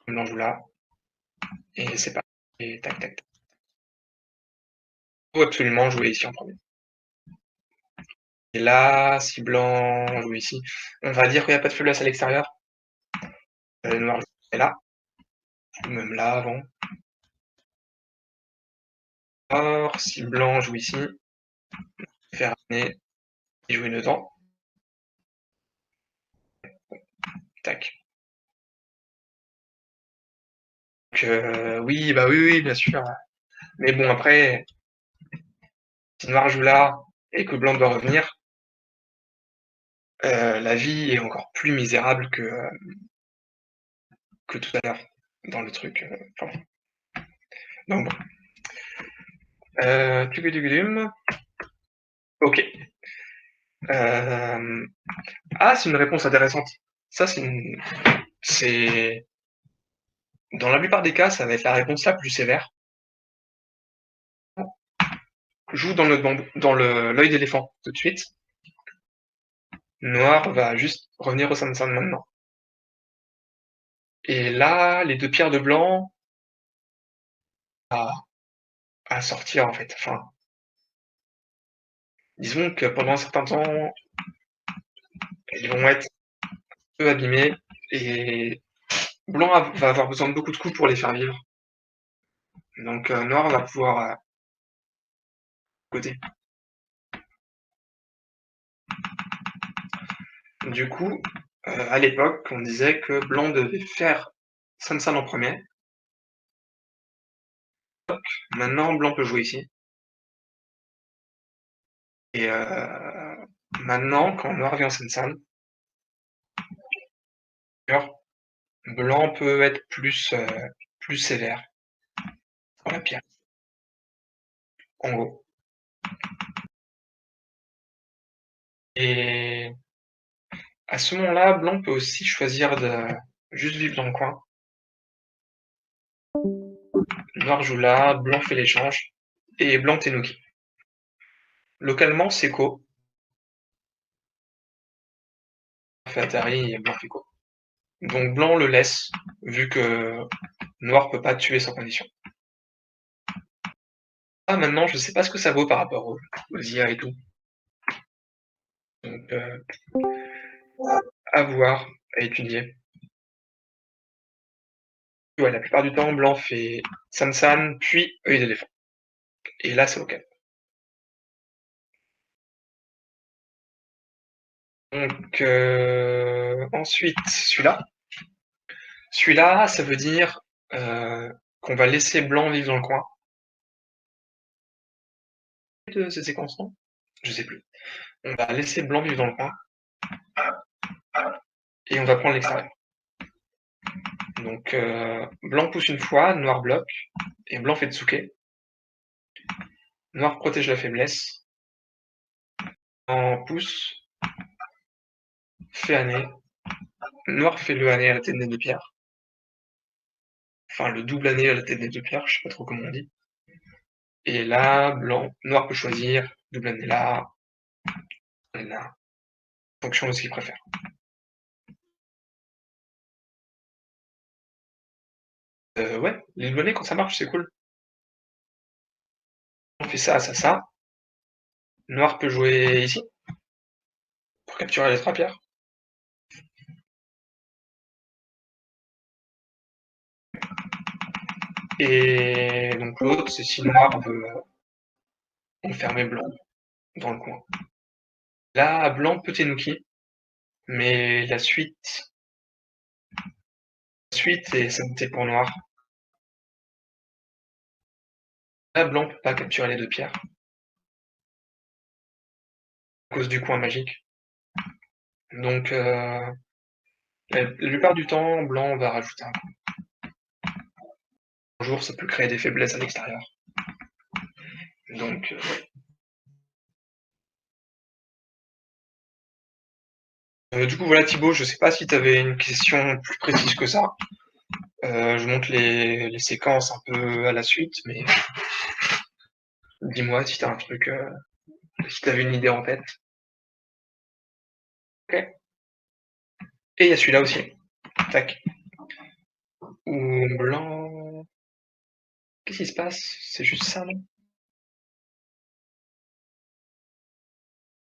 Blanc joue là, et c'est pas. Et tac, tac, tac. Il faut absolument jouer ici en premier. Et là, si blanc joue ici, on va dire qu'il n'y a pas de faiblesse à l'extérieur. Noir est là, ou même là avant. Or, si blanc joue ici, faire amener et jouer dedans. Tac. Donc, oui, bah oui, oui, bien sûr. Mais bon, après, si noir joue là et que blanc doit revenir, la vie est encore plus misérable que tout à l'heure dans le truc. Enfin, donc bon. Tugudugudum. Ok. Ah, c'est une réponse intéressante. Ça, c'est dans la plupart des cas, ça va être la réponse la plus sévère. Joue dans le l'œil d'éléphant tout de suite. Noir va juste revenir au Sansan maintenant. Et là, les deux pierres de blanc à, à sortir en fait. Enfin, disons que pendant un certain temps, ils vont être peu abîmés et blanc va avoir besoin de beaucoup de coups pour les faire vivre. Donc noir va pouvoir côté. Du coup, à l'époque, on disait que blanc devait faire Sansan en premier. Maintenant, blanc peut jouer ici. Et maintenant, quand noir vient en Sansan, blanc peut être plus sévère sur la pierre, en gros. Et à ce moment-là, blanc peut aussi choisir de juste vivre dans le coin. Noir joue là, blanc fait l'échange, et blanc Tenuki. Localement, c'est Ko. Fait Atari et blanc fait Ko. Donc blanc le laisse, vu que noir peut pas tuer sans condition. Ah, maintenant, je sais pas ce que ça vaut par rapport aux IA et tout. Donc, à voir, à étudier. Ouais, la plupart du temps, blanc fait Sansan, puis œil d'éléphant. Et là, c'est OK. Donc, ensuite, celui-là. Celui-là, ça veut dire qu'on va laisser blanc vivre dans le coin. De cette séquence, non? Je sais plus. On va laisser blanc vivre dans le coin. Et on va prendre l'extérieur. Donc, blanc pousse une fois, noir bloque, et blanc fait Tsuke. Noir protège la faiblesse. En pousse, fait année, noir fait le année à la tête des 2 pierres. Enfin, le double année à la tête des 2 pierres, je sais pas trop comment on dit. Et là, noir peut choisir double année là, en fonction de ce qu'il préfère. Ouais, les double années quand ça marche, c'est cool. On fait ça, ça, ça. Noir peut jouer ici, pour capturer les 3 pierres. Et donc l'autre, c'est si noir veut enfermer blanc dans le coin. Là, blanc peut Tenuki, mais la suite est santé pour noir. Là, blanc peut pas capturer les 2 pierres, à cause du coin magique. Donc, la plupart du temps, blanc va rajouter un coin. Un jour, ça peut créer des faiblesses à l'extérieur. Donc, du coup, voilà Thibaut, je sais pas si tu avais une question plus précise que ça. Je montre les séquences un peu à la suite, mais dis-moi si t'as un truc, si t'avais une idée en tête. Ok. Et il y a celui-là aussi. Tac. Ou blanc. Qu'est-ce qui se passe? C'est juste ça, non?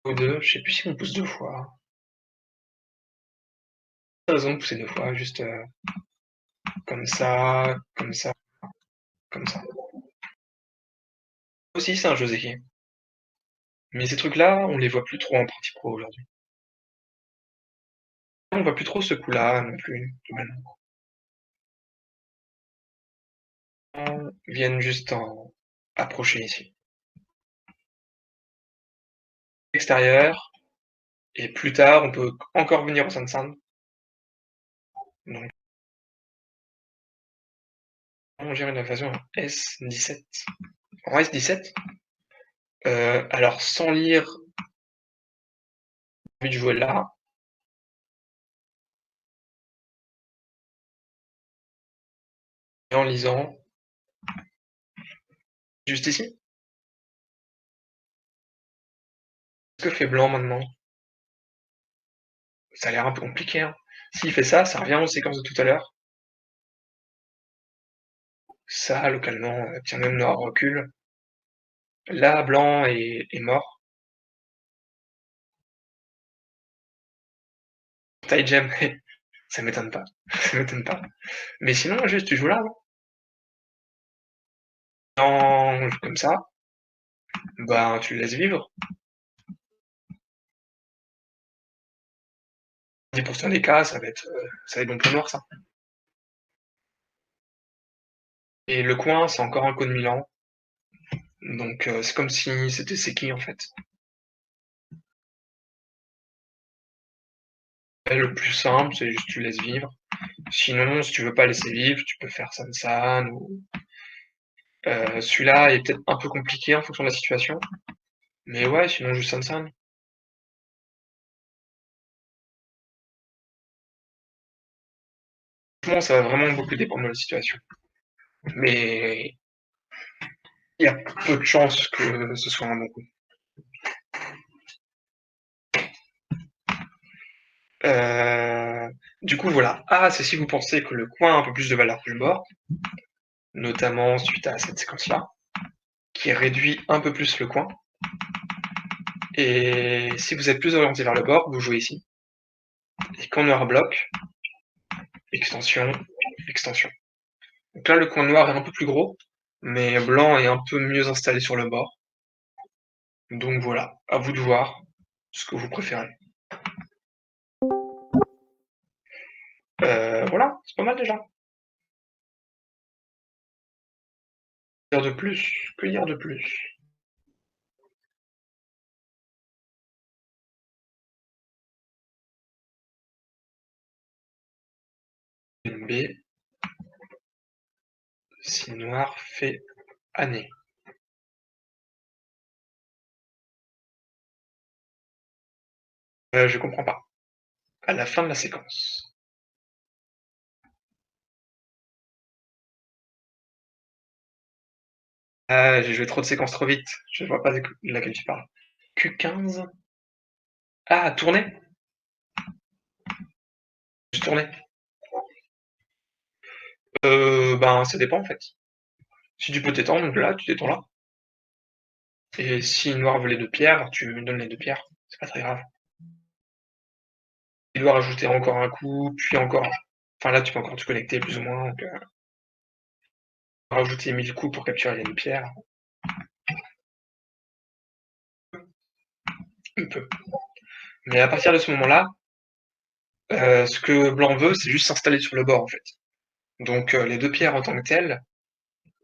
Ou deux, je sais plus si on pousse 2 fois. Pas raison de pousser 2 fois, juste comme ça, comme ça, comme ça. Aussi, c'est un Joseki. Mais ces trucs-là, on les voit plus trop en partie pro aujourd'hui. On voit plus trop ce coup-là non plus, globalement. Ils viennent juste en approcher ici. Extérieur, et plus tard, on peut encore venir au Sansan. Donc, on gère une invasion en S17. En S17, alors sans lire, j'ai envie de jouer là, et en lisant, juste ici. Ce que fait blanc maintenant, ça a l'air un peu compliqué, hein. S'il fait ça, ça revient aux séquences de tout à l'heure. Ça, localement, tiens, même noir recule. Là, blanc est mort. Taille gem, ça m'étonne pas. Ça m'étonne pas. Mais sinon, juste, tu joues là, non? Non, comme ça, bah, tu le laisses vivre. 10% des cas, ça va être bon pour noir, ça. Et le coin, c'est encore un code Milan. Donc, c'est comme si c'était Seki, en fait. Et le plus simple, c'est juste tu laisses vivre. Sinon, si tu veux pas laisser vivre, tu peux faire Sansan ou celui-là est peut-être un peu compliqué en fonction de la situation. Mais ouais, sinon juste Sansan. Franchement, ça va vraiment beaucoup dépendre de la situation. Mais il y a peu de chances que ce soit un bon coup. Du coup, voilà. Ah, c'est si vous pensez que le coin a un peu plus de valeur que le bord, notamment suite à cette séquence-là, qui réduit un peu plus le coin. Et si vous êtes plus orienté vers le bord, vous jouez ici. Et quand noir bloque, extension, extension. Donc là, le coin noir est un peu plus gros, mais blanc est un peu mieux installé sur le bord. Donc voilà, à vous de voir ce que vous préférez. Voilà, c'est pas mal déjà. Que dire de plus? Que dire de plus? B, si noir fait année. Je comprends pas. À la fin de la séquence. Ah, j'ai joué trop de séquences trop vite, je vois pas de laquelle tu parles. Q15? Ah, tourner? Juste tourner? Ben, ça dépend en fait. Si tu peux t'étendre là, tu t'étends là. Et si noir veut les 2 pierres, tu me donnes les 2 pierres, c'est pas très grave. Il doit rajouter encore un coup, puis encore enfin là, tu peux encore te connecter plus ou moins, donc rajouter 1000 coups pour capturer les 2 pierres, il peut. Mais à partir de ce moment-là, ce que blanc veut, c'est juste s'installer sur le bord en fait. Donc les 2 pierres en tant que telles,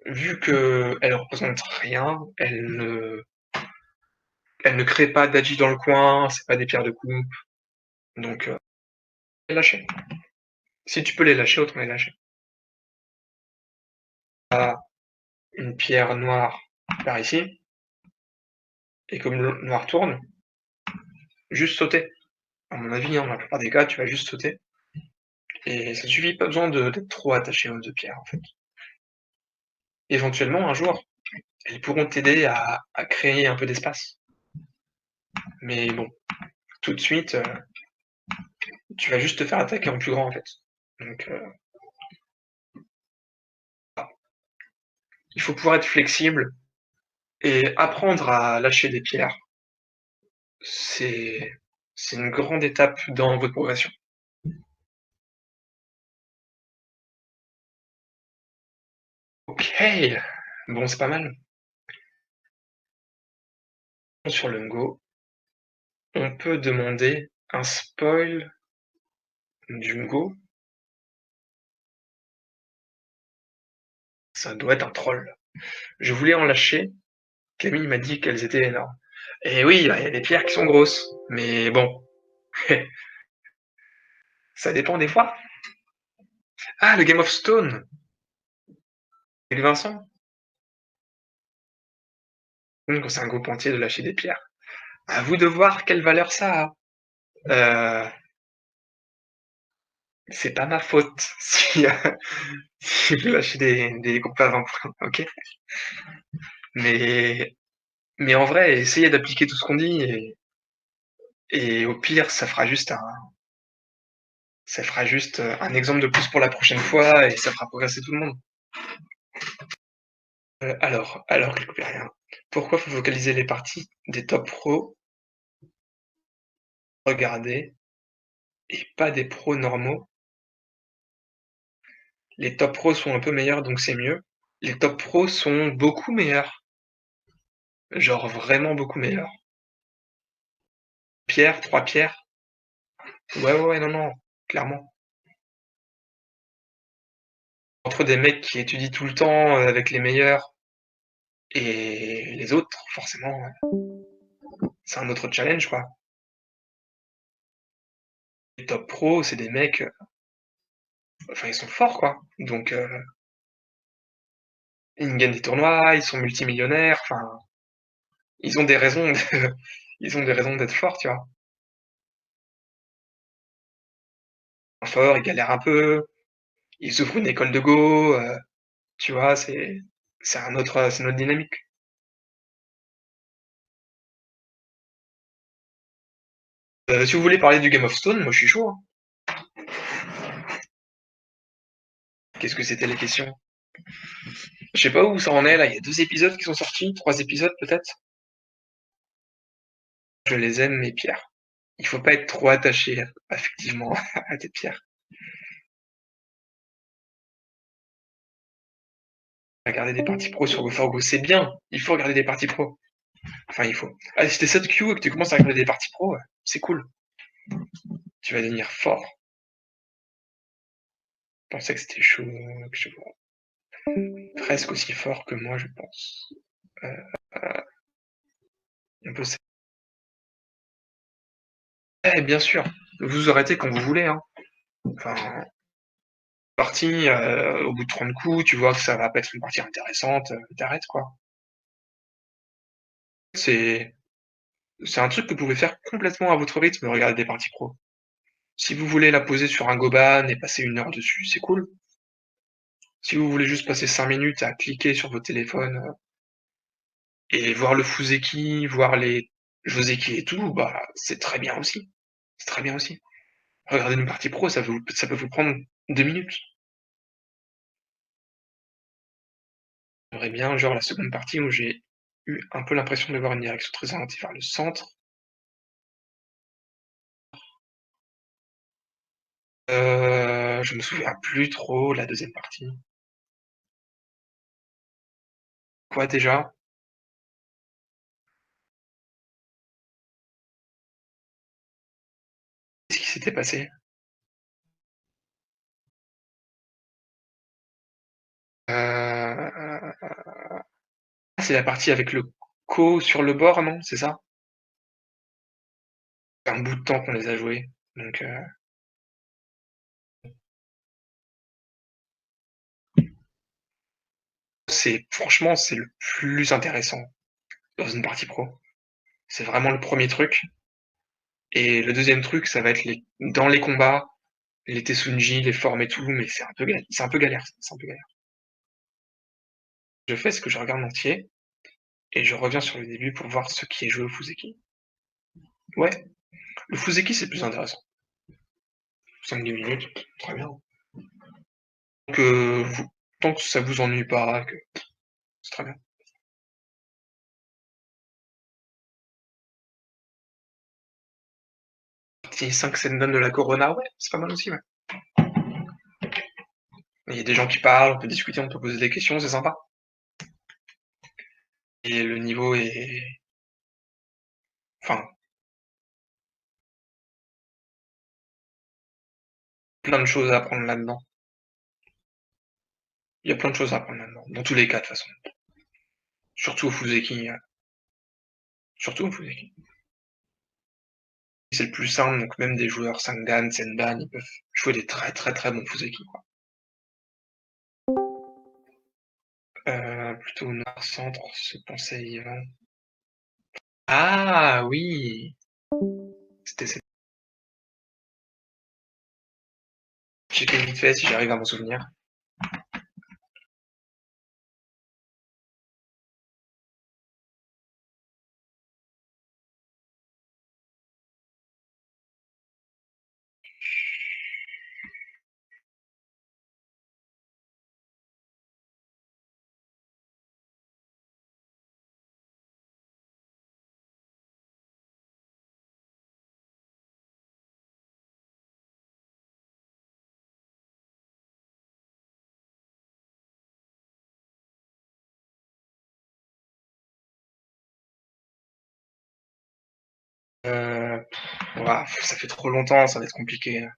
vu qu'elles représentent rien, elles ne créent pas d'agi dans le coin, c'est pas des pierres de coupe, donc les lâcher. Si tu peux les lâcher, autant les lâcher. Une pierre noire par ici, et comme le noir tourne, juste sauter. À mon avis, hein, dans la plupart des cas, tu vas juste sauter. Et ça suffit, pas besoin d'être trop attaché aux 2 pierres en fait. Éventuellement, un jour, elles pourront t'aider à créer un peu d'espace. Mais bon, tout de suite, tu vas juste te faire attaquer en plus grand en fait. Donc il faut pouvoir être flexible et apprendre à lâcher des pierres. C'est c'est une grande étape dans votre progression. OK, bon c'est pas mal. Sur le Ngo, on peut demander un spoil du Ngo. Ça doit être un troll. Je voulais en lâcher, Camille m'a dit qu'elles étaient énormes. Et oui, bah, il y a des pierres qui sont grosses, mais bon, ça dépend des fois. Ah, le Game of Stone avec Vincent. Donc c'est un groupe entier de lâcher des pierres. À vous de voir quelle valeur ça a. Euh, c'est pas ma faute si, si je lâche des groupes à 20 points, ok. Mais, mais en vrai, essayez d'appliquer tout ce qu'on dit et au pire, ça fera juste un exemple de plus pour la prochaine fois et ça fera progresser tout le monde. Alors, rien. Pourquoi faut focaliser les parties des top pros, regardez, et pas des pros normaux? Les top pros sont un peu meilleurs, donc c'est mieux. Les top pros sont beaucoup meilleurs, genre vraiment beaucoup meilleurs. Pierre, 3 pierres. Ouais, ouais, ouais, non, non, clairement. Entre des mecs qui étudient tout le temps avec les meilleurs et les autres, forcément, c'est un autre challenge, quoi. Les top pros, c'est des mecs, enfin, ils sont forts, quoi. Donc, ils gagnent des tournois, ils sont multimillionnaires, enfin, ils ont des raisons de, ils ont des raisons d'être forts, tu vois. Forts, ils galèrent un peu, ils ouvrent une école de Go, tu vois, c'est une autre dynamique. Si vous voulez parler du Game of Stone, moi je suis chaud, hein. Qu'est-ce que c'était les questions? Je sais pas où ça en est là, il y a 2 épisodes qui sont sortis, 3 épisodes peut-être? Je les aime mes pierres. Il faut pas être trop attaché affectivement à tes pierres. Regarder des parties pro sur GoForGo, c'est bien, il faut regarder des parties pro. Enfin il faut. Ah, si t'es 7Q et que tu commences à regarder des parties pro, c'est cool. Tu vas devenir fort. Je pensais que c'était chaud, que je vois. Presque aussi fort que moi je pense. On peut Eh bien sûr, vous arrêtez quand vous voulez, hein. Enfin, partie, au bout de 30 coups, tu vois que ça va pas être une partie intéressante, tu quoi. C'est c'est un truc que vous pouvez faire complètement à votre rythme, regarder des parties pro. Si vous voulez la poser sur un Goban et passer 1 heure dessus, c'est cool. Si vous voulez juste passer 5 minutes à cliquer sur votre téléphone, et voir le Fuseki, voir les Joseki et tout, bah, c'est très bien aussi. C'est très bien aussi. Regarder une partie pro, ça peut vous prendre 2 minutes. J'aimerais bien, genre, la seconde partie où j'ai eu un peu l'impression de voir une direction très orientée vers le centre. Je me souviens plus trop, la deuxième partie. Quoi déjà? Qu'est-ce qui s'était passé? C'est la partie avec le sur le bord, non? C'est ça? Ça fait un bout de temps qu'on les a joués, donc c'est franchement, c'est le plus intéressant dans une partie pro. C'est vraiment le premier truc et le deuxième truc, ça va être les dans les combats, les Tessunji, les formes et tout, mais c'est un peu galère, c'est un peu galère. Je fais ce que je regarde entier et je reviens sur le début pour voir ce qui est joué au Fuseki. Ouais, le Fuseki, c'est plus intéressant. 5-10 minutes, très bien. Que vous tant que ça vous ennuie pas, que c'est très bien. Petit 5 Sendan de la Corona, ouais, c'est pas mal aussi, ouais. Il y a des gens qui parlent, on peut discuter, on peut poser des questions, c'est sympa. Et le niveau est enfin, plein de choses à apprendre là-dedans. Il y a plein de choses à apprendre là-dedans, dans tous les cas de toute façon. Surtout au Fuseki, surtout au Fuseki. C'est le plus simple, donc même des joueurs Sangan, Senban, ils peuvent jouer des très très très bons Fuseki, quoi. Plutôt nord-centre, se pensait Yvan. Ah oui! C'était cette checker vite fait si j'arrive à m'en souvenir. Heu, ouah, ça fait trop longtemps, ça va être compliqué.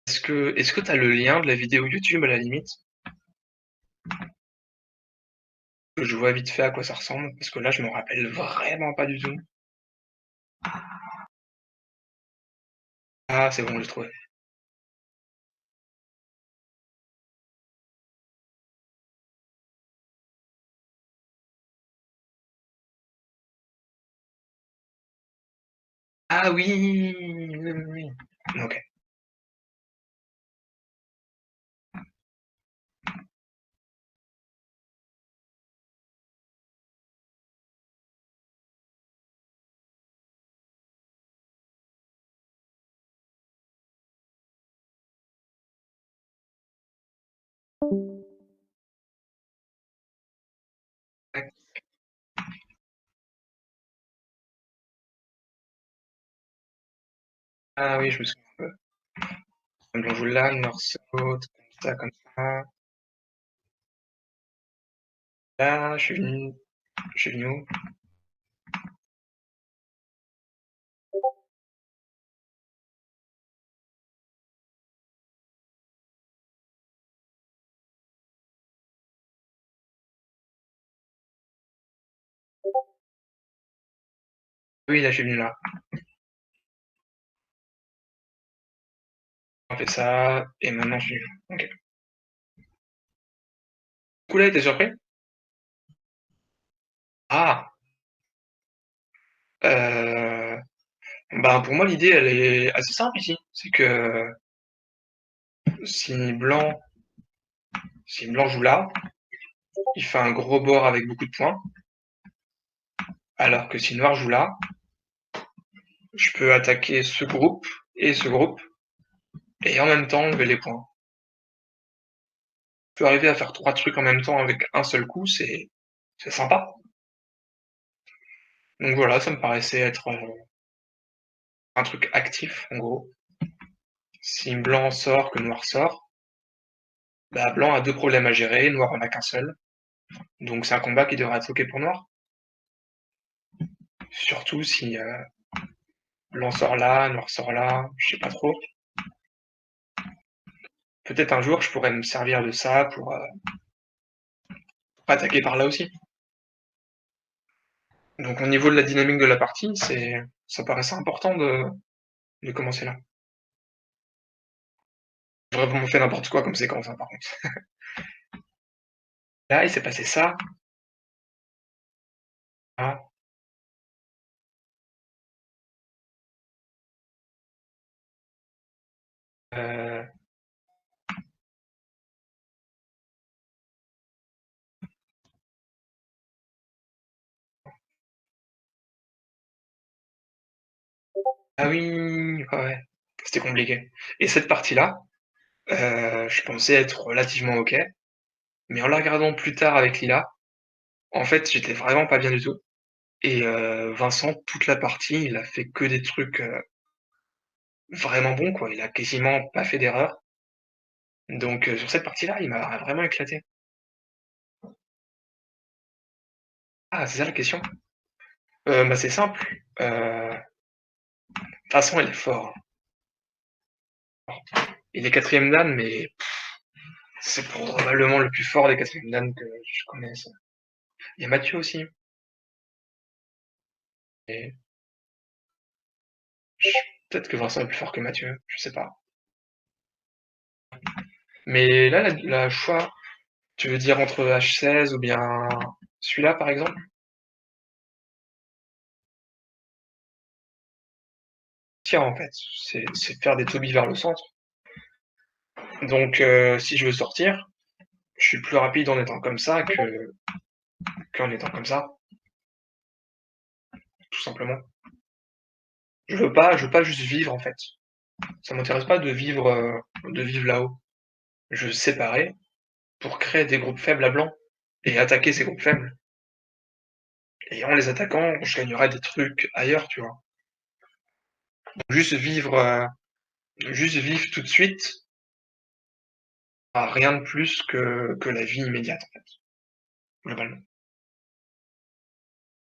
Est-ce que tu as le lien de la vidéo YouTube à la limite? Que je vois vite fait à quoi ça ressemble, parce que là, je me rappelle vraiment pas du tout. Ah, c'est bon, je l'ai trouvé. Ah oui! Oui, oui, oui. OK. Ouais. Ah oui, je me souviens un peu. On joue là, North-South, comme ça. Là, je suis venu où? Oui, là, je suis venu là. On fait ça, et maintenant je suis venu là. OK. Du coup, là, tu surpris? Ah! Heu, ben, pour moi, l'idée, elle est assez simple ici. C'est que si blanc Si blanc joue là, il fait un gros bord avec beaucoup de points, alors que si noir joue là, je peux attaquer ce groupe et ce groupe, et en même temps enlever les points. Je peux arriver à faire 3 trucs en même temps avec un seul coup, c'est sympa. Donc voilà, ça me paraissait être un truc actif, en gros. Si blanc sort, que noir sort, bah blanc a deux problèmes à gérer, noir en a qu'un seul. Donc c'est un combat qui devrait être ok pour noir. Surtout si blanc sort là, noir sort là, je sais pas trop. Peut-être un jour je pourrais me servir de ça pour attaquer par là aussi. Donc au niveau de la dynamique de la partie, ça paraissait important de commencer là. J'ai vraiment fait n'importe quoi comme séquence, hein, par contre. Là, il s'est passé ça. Ah, euh, ah oui, ouais, ouais. C'était compliqué. Et cette partie-là, je pensais être relativement ok, mais en la regardant plus tard avec Lila, en fait, j'étais vraiment pas bien du tout. Et Vincent, toute la partie, il a fait que des trucs vraiment bons, quoi. Il a quasiment pas fait d'erreur. Donc sur cette partie-là, il m'a vraiment éclaté. Ah, c'est ça la question? Bah c'est simple. De toute façon, il est fort, hein. Il est quatrième dan, mais c'est probablement le plus fort des quatrième dan que je connaisse. Il y a Mathieu aussi. Et peut-être que Vincent est plus fort que Mathieu, je sais pas. Mais là, la choix, tu veux dire entre H16 ou bien celui-là, par exemple? Tiens, en fait, c'est faire des tobies vers le centre. Donc, si je veux sortir, je suis plus rapide en étant comme ça qu'en étant comme ça, tout simplement. Je veux pas juste vivre, en fait. Ça m'intéresse pas de vivre là-haut. Je veux séparer pour créer des groupes faibles à blanc et attaquer ces groupes faibles. Et en les attaquant, je gagnerai des trucs ailleurs, tu vois. Juste vivre, juste vivre tout de suite, à rien de plus que la vie immédiate, en fait, globalement.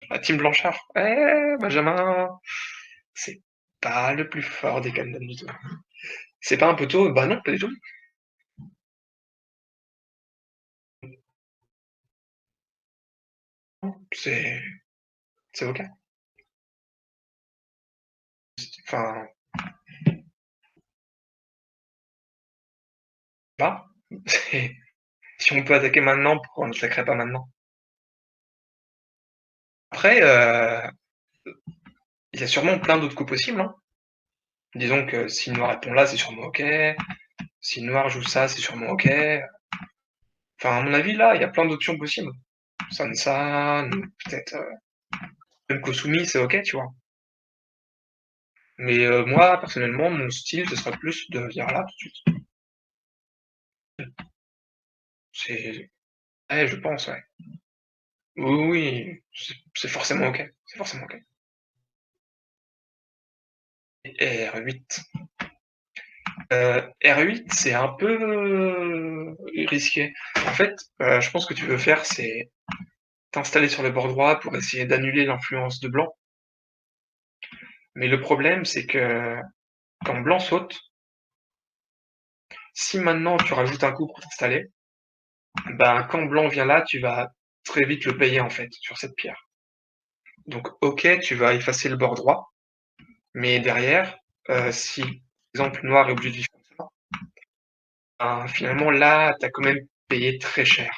La team Blanchard, Benjamin, c'est pas le plus fort des Canadiens du tout. C'est pas un poteau? Bah non, pas du tout. C'est c'est OK. Enfin, là, c'est si on peut attaquer maintenant, pourquoi on n'attaquerait pas maintenant? Après, il y a sûrement plein d'autres coups possibles, hein. Disons que si noir répond là, c'est sûrement OK. Si noir joue ça, c'est sûrement OK. Enfin, à mon avis, là, il y a plein d'options possibles. Sansan, peut-être même Kosumi, c'est OK, tu vois. Mais moi, personnellement, mon style, ce serait plus de venir là tout de suite. C'est ouais, je pense, ouais. Oui, oui, c'est forcément OK. C'est forcément OK. Et R8. R8, c'est un peu risqué. En fait, je pense que tu veux faire, c'est t'installer sur le bord droit pour essayer d'annuler l'influence de blanc. Mais le problème, c'est que quand blanc saute, si maintenant tu rajoutes un coup pour t'installer, ben quand blanc vient là, tu vas très vite le payer en fait sur cette pierre. Donc OK, tu vas effacer le bord droit, mais derrière, si par exemple noir est obligé de vivre comme ça, ben, finalement là, tu as quand même payé très cher.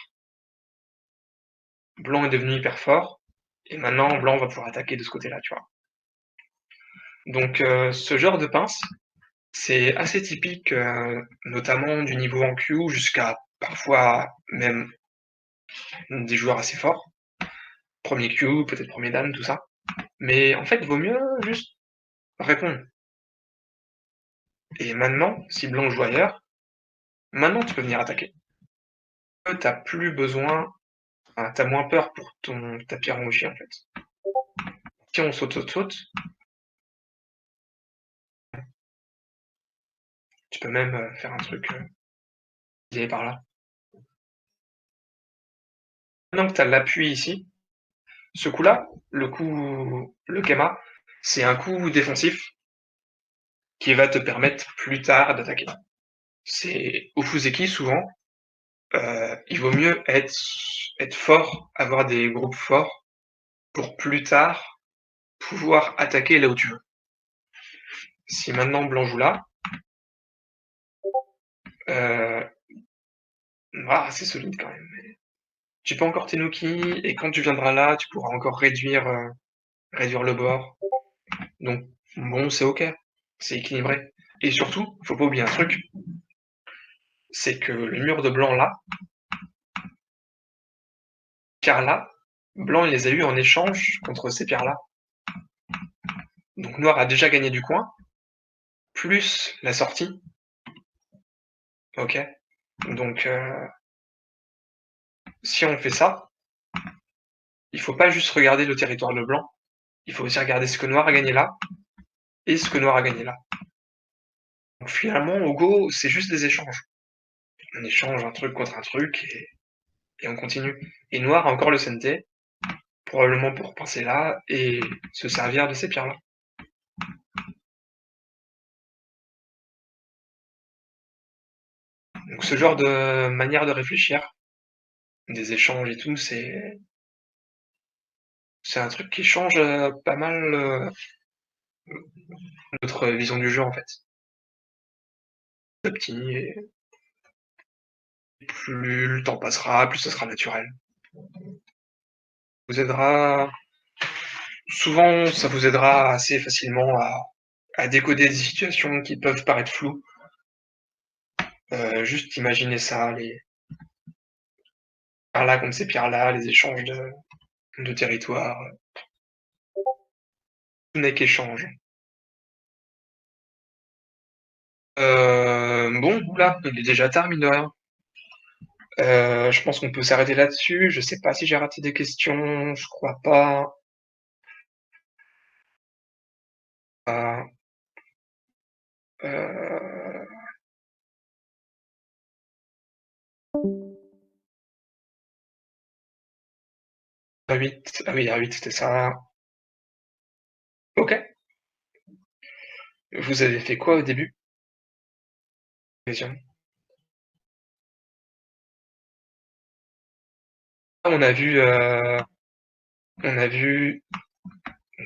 Blanc est devenu hyper fort, et maintenant blanc va pouvoir attaquer de ce côté-là, tu vois. Donc ce genre de pince, c'est assez typique, notamment du niveau en Q jusqu'à parfois même des joueurs assez forts. Premier Q, peut-être premier dan, tout ça. Mais en fait, vaut mieux juste répondre. Et maintenant, si blanc joue ailleurs, maintenant tu peux venir attaquer. T'as plus besoin, enfin, t'as moins peur pour ta pierre en en fait. Si on saute, saute, saute, tu peux même faire un truc par là. Maintenant que t'as l'appui ici, ce coup-là, le Kama, c'est un coup défensif qui va te permettre plus tard d'attaquer. C'est au Fuseki souvent, il vaut mieux être fort, avoir des groupes forts pour plus tard pouvoir attaquer là où tu veux. Si maintenant blanc joue là, euh, c'est solide quand même. Tu peux encore Tenuki, et quand tu viendras là, tu pourras encore réduire le bord. Donc bon, c'est ok, c'est équilibré. Et surtout, faut pas oublier un truc, c'est que le mur de blanc là, pierres là, blanc il les a eu en échange contre ces pierres là. Donc noir a déjà gagné du coin, plus la sortie. Ok. Donc si on fait ça, il faut pas juste regarder le territoire de blanc, il faut aussi regarder ce que noir a gagné là et ce que noir a gagné là. Donc finalement, au Go, c'est juste des échanges. On échange un truc contre un truc et on continue. Et noir a encore le CNT, probablement pour penser là et se servir de ces pierres là. Donc ce genre de manière de réfléchir, des échanges et tout, c'est un truc qui change pas mal notre vision du jeu en fait. Petit, et plus le temps passera, plus ça sera naturel. Vous aidera souvent, ça vous aidera assez facilement à décoder des situations qui peuvent paraître floues. Juste imaginez ça, les pierres là contre ces pierres là, les échanges de territoire, tout n'est qu'échange. Bon, là, il est déjà tard, mine de rien. Je pense qu'on peut s'arrêter là-dessus. Je sais pas si j'ai raté des questions, je crois pas. Ah, euh, A8, ah oui, A8, c'était ça. Ok. Vous avez fait quoi au début? On a vu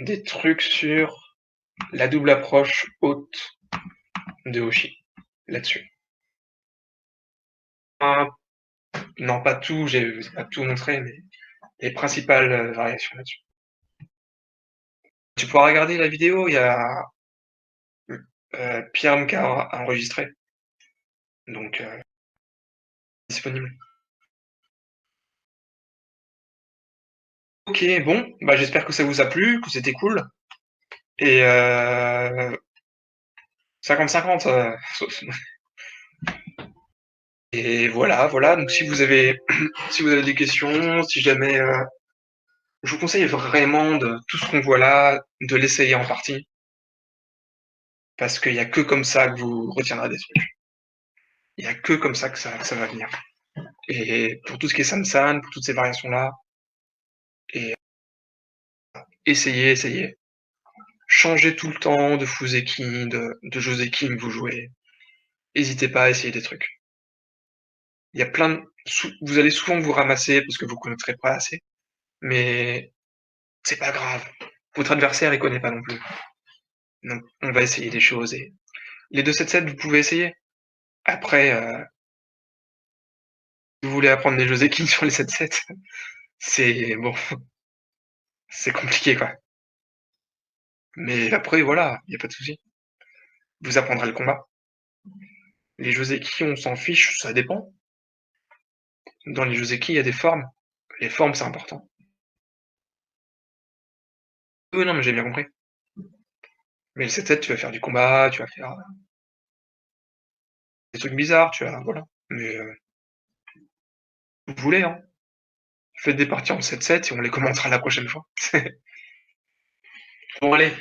des trucs sur la double approche haute de Hoshi, là-dessus. Ah, non, pas tout, j'ai pas tout montré, mais les principales variations là-dessus. Tu pourras regarder la vidéo, il y a Pierre qui a enregistré, donc disponible. Ok, bon, bah j'espère que ça vous a plu, que c'était cool. Et 50-50. Et voilà, voilà. Donc si vous avez si vous avez des questions, si jamais je vous conseille vraiment de tout ce qu'on voit là, de l'essayer en partie. Parce qu'il n'y a que comme ça que vous retiendrez des trucs. Il n'y a que comme ça que ça va venir. Et pour tout ce qui est Sansan, pour toutes ces variations-là, et essayez, essayez. Changez tout le temps de Fuseki, de Joseki que vous jouez. N'hésitez pas à essayer des trucs. Il y a plein de... Vous allez souvent vous ramasser parce que vous connaîtrez pas assez. Mais c'est pas grave. Votre adversaire, il connaît pas non plus. Donc, on va essayer des choses. Et les 2-7-7, vous pouvez essayer. Après, si vous voulez apprendre des Joseki sur les 7-7, c'est bon, c'est compliqué, quoi. Mais après, voilà, il n'y a pas de souci. Vous apprendrez le combat. Les Joseki, on s'en fiche, ça dépend. Dans les joseki, il y a des formes. Les formes, c'est important. Oui, non, mais j'ai bien compris. Mais le 7-7, tu vas faire du combat, tu vas faire, des trucs bizarres, tu vas voilà. Mais, vous voulez, hein. Faites des parties en 7-7 et on les commentera la prochaine fois. Bon allez,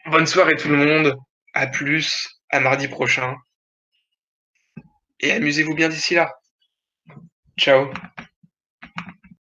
bonne soirée tout le monde, à plus, à mardi prochain et amusez-vous bien d'ici là. Ciao.